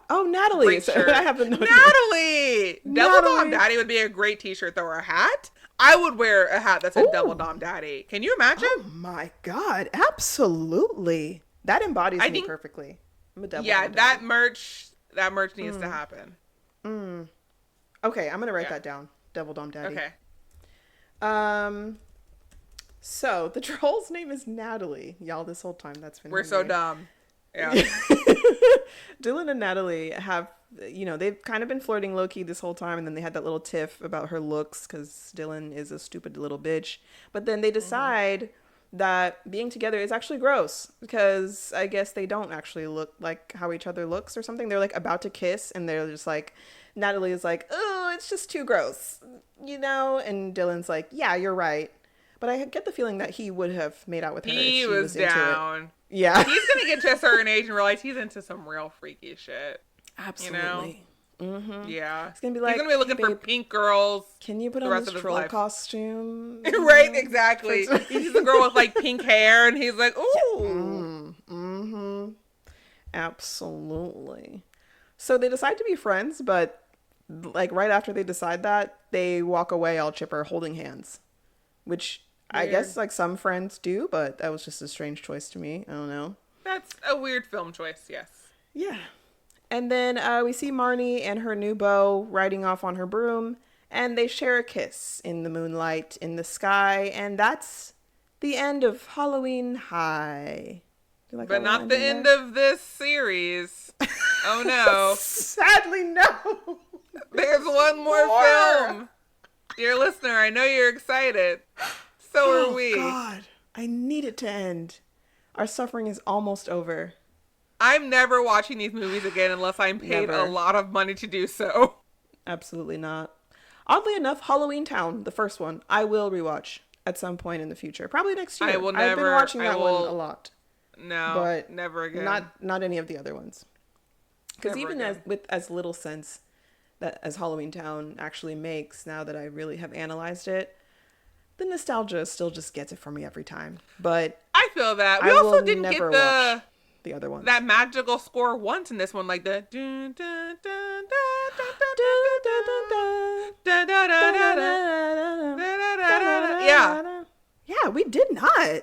Natalie. Great So shirt. I have the note. Natalie! Devil Dom Natalie. Daddy would be a great t-shirt though, or a hat. I would wear a hat that said Ooh. Devil Dom Daddy. Can you imagine? Oh my god, absolutely. That embodies me perfectly. I'm a Devil Yeah, Dom that Daddy. merch needs to happen. Okay, I'm gonna write that down. Devil Dom Daddy. Okay. So the troll's name is Natalie. Y'all, this whole time that's been We're so dumb. Yeah. Dylan and Natalie have, they've kind of been flirting low-key this whole time, and then they had that little tiff about her looks because Dylan is a stupid little bitch. But then they decide that being together is actually gross because I guess they don't actually look like how each other looks or something. They're like about to kiss, and they're just like, Natalie is like, oh, it's just too gross, and Dylan's like, yeah, you're right. But I get the feeling that he would have made out with her if He she was into down. it. Yeah. He's gonna get to a certain age and realize he's into some real freaky shit. Absolutely. Yeah. He's gonna be like, he's gonna be looking "Hey, for babe, pink girls. can you put the on rest this of his troll life." costume? Right, exactly. He sees a girl with like pink hair and he's like, ooh. Absolutely. So they decide to be friends, but like right after they decide that, they walk away all chipper holding hands. Which I Weird. guess like some friends do, but that was just a strange choice to me. I don't know. That's a weird film choice, yes. Yeah. And then we see Marnie and her new beau riding off on her broom, and they share a kiss in the moonlight in the sky, and that's the end of Halloween High. Do you like But that little not the ending end there? of this series. Oh no. Sadly, no. There's one more film. Dear listener, I know you're excited. So are we. God, I need it to end. Our suffering is almost over. I'm never watching these movies again unless I'm paid Never. a lot of money to do so. Absolutely not. Oddly enough, Halloweentown, the first one, I will rewatch at some point in the future. Probably next year. I will I've been never- watching I that one will- a lot. No, But never again. Not any of the other ones. Because Never even again. with as little sense that as Halloweentown actually makes, now that I really have analyzed it, the nostalgia still just gets it for me every time. But I feel that. We I also will didn't get never the watch the other ones. that magical score once in this one, like the dun, dun, dun, dun, dun, dun, dun, dun, dun, dun, dun, dun, dun, dun. Yeah. Yeah, we did not.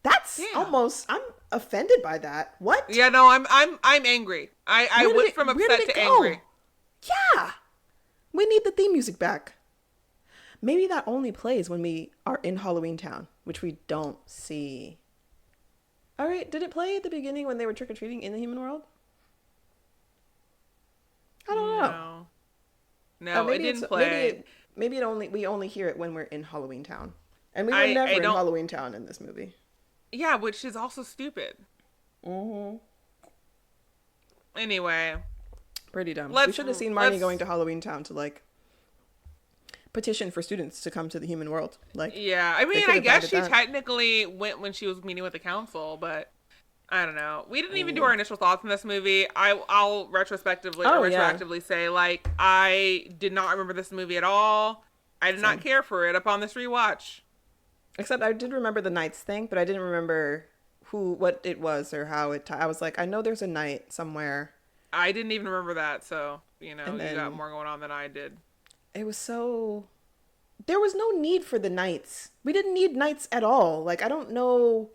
That's Yeah. almost, I'm offended by that. What? Yeah, no, I'm angry. I Where did went it- from where did upset it to go? angry. Yeah. We need the theme music back. Maybe that only plays when we are in Halloweentown, which we don't see. All right, did it play at the beginning when they were trick-or-treating in the human world? I don't know. No, it didn't play. Maybe we only hear it when we're in Halloweentown. And we were I never in don't- Halloweentown in this movie. Yeah, which is also stupid. Anyway, Pretty dumb. We Let's- should have seen Marnie let's- going to Halloweentown to like petition for students to come to the human world. Like, yeah. I mean, could've I guess added she that. technically went when she was meeting with the council, but I don't know. We didn't even do our initial thoughts on this movie. I'll retroactively say, like, I did not remember this movie at all. I did not care for it upon this rewatch. Except I did remember the knights thing, but I didn't remember what it was or how it. I was like, I know there's a knight somewhere. I didn't even remember that, so you And then, you got more going on than I did. It was so. There was no need for the knights. We didn't need knights at all. Like, I don't know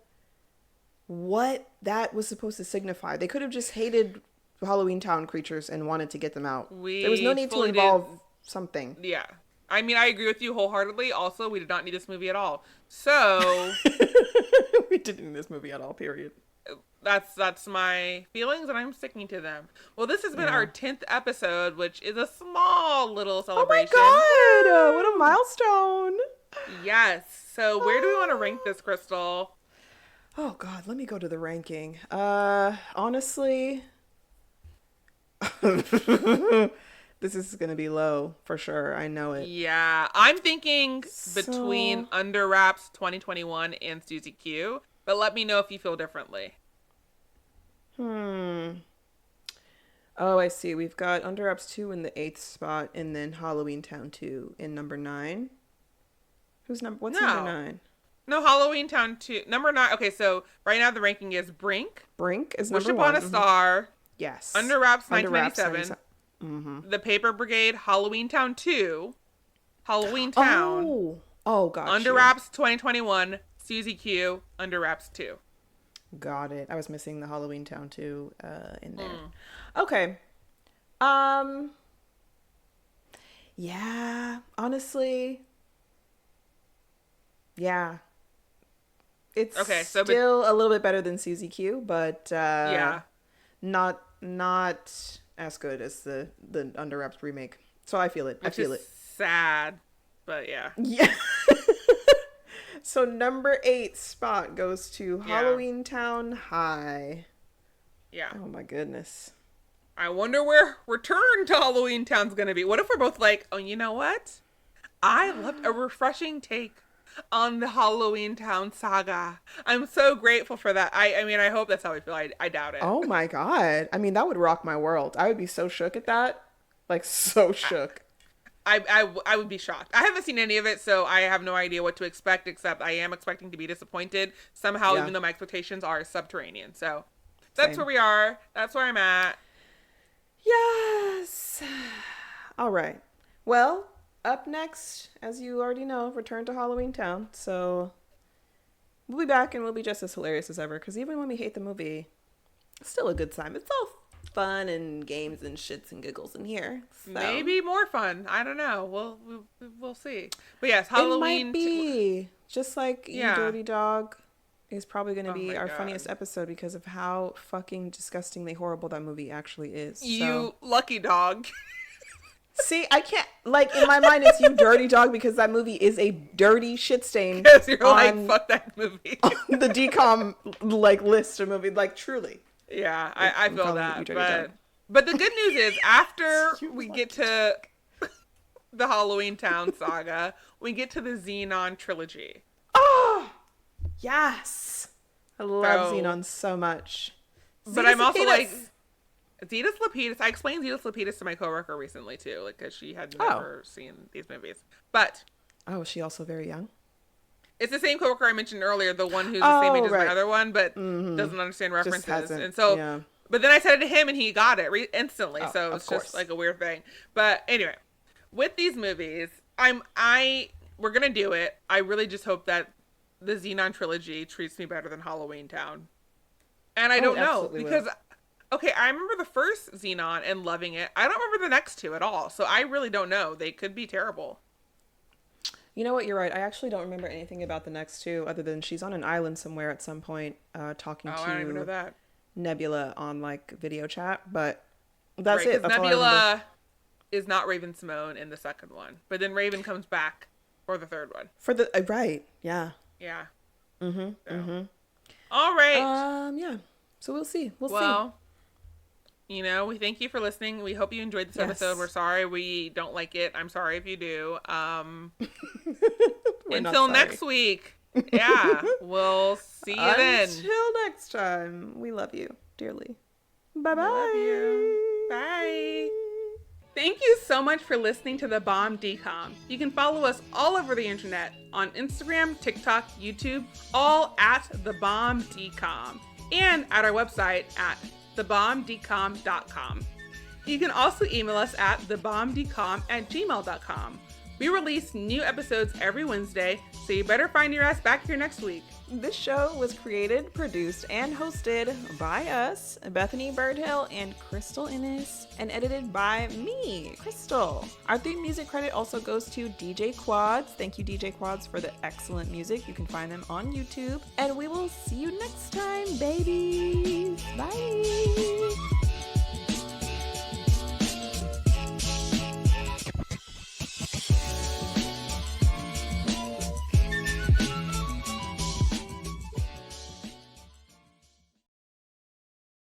what that was supposed to signify. They could have just hated Halloweentown creatures and wanted to get them out. There was no need to involve something. Yeah. I mean, I agree with you wholeheartedly. Also, we did not need this movie at all. So We didn't need this movie at all, period. That's my feelings, and I'm sticking to them. Well, this has been our 10th episode, which is a small little celebration. Oh my god! What a milestone! Yes. So where do we want to rank this, Crystal? Oh god, let me go to the ranking. Honestly, this is gonna be low for sure. I know it. Yeah, I'm thinking between Under Wraps 2021 and Susie Q, but let me know if you feel differently. Oh, I see. We've got Under Wraps 2 in the 8th spot, and then Halloweentown 2 in number 9. What's number 9? No, Halloweentown 2. Number 9. Okay, so right now the ranking is Brink. Brink is Wish number 1. Upon a Star. Yes. Under Wraps Under Wraps 1997. The Paper Brigade, Halloweentown 2. Halloweentown. Oh, gosh. Under Wraps 2021. Susie Q. Under Wraps 2. Got it. I was missing the Halloweentown 2 in there. Okay. Yeah, honestly. Yeah. It's still a little bit better than Susie Q, but not as good as the Under Wraps remake. So I feel it. I feel it. Sad, but yeah. Yeah. So number 8 spot goes to Halloweentown High. Yeah. Oh my goodness. I wonder where Return to Halloweentown's gonna be. What if we're both like, oh, you know what? I loved a refreshing take on the Halloweentown saga. I'm so grateful for that. I mean, I hope that's how we feel. I doubt it. Oh my god. I mean, that would rock my world. I would be so shook at that. Like, so shook. I would be shocked. I haven't seen any of it, so I have no idea what to expect, except I am expecting to be disappointed somehow, even though my expectations are subterranean. So that's where we are. That's where I'm at. Yes. All right. Well, up next, as you already know, Return to Halloweentown. So we'll be back and we'll be just as hilarious as ever, because even when we hate the movie, it's still a good time. It's all fun and games and shits and giggles in here. So. Maybe more fun. I don't know. We'll see. But yes, Halloween. It might be. Just like You Dirty Dog is probably going to be our funniest episode because of how fucking disgustingly horrible that movie actually is. You lucky dog. See, I can't, like, in my mind, it's You Dirty Dog because that movie is a dirty shit stain. Because you're like, fuck that movie. On the DCOM, like, list of movies, like, truly. Yeah, I feel that. But the good news is, after we get to the Halloweentown saga, we get to the Xenon trilogy. Oh! Yes! I love Xenon so much. But I'm also like, Zetas Lapidus. I explained Zetas Lapidus to my coworker recently, too, like, because she had never seen these movies. But... Oh, is she also very young? It's the same coworker I mentioned earlier, the one who's the same age as my other one, but doesn't understand references. And so, but then I said it to him and he got it instantly. So it's just like a weird thing. But anyway, with these movies, we're going to do it. I really just hope that the Xenon trilogy treats me better than Halloweentown. And I don't know because, okay, I remember the first Xenon and loving it. I don't remember the next two at all. So I really don't know. They could be terrible. You know what? You're right. I actually don't remember anything about the next two other than she's on an island somewhere at some point talking to I don't even know that. Nebula on like video chat, but that's it. That's Nebula is not Raven Simone in the second one, but then Raven comes back for the third one. For the right, yeah. Yeah. Mm-hmm. All right. Yeah. So we'll see. Well, you know, we thank you for listening. We hope you enjoyed this episode. We're sorry we don't like it. I'm sorry if you do. Until next week, Yeah, we'll see you then. Until next time, we love you dearly. Bye-bye. Love you. Bye. Thank you so much for listening to The Bomb Decom. You can follow us all over the internet on Instagram, TikTok, YouTube, all at The Bomb Decom, and at our website at thebombdecom.com. You can also email us at thebombdecom@gmail.com. We release new episodes every Wednesday, so you better find your ass back here next week. This show was created, produced, and hosted by us, Bethany Birdhill and Crystal Innes, and edited by me, Crystal. Our theme music credit also goes to DJ Quads. Thank you, DJ Quads, for the excellent music. You can find them on YouTube. And we will see you next time, babies. Bye.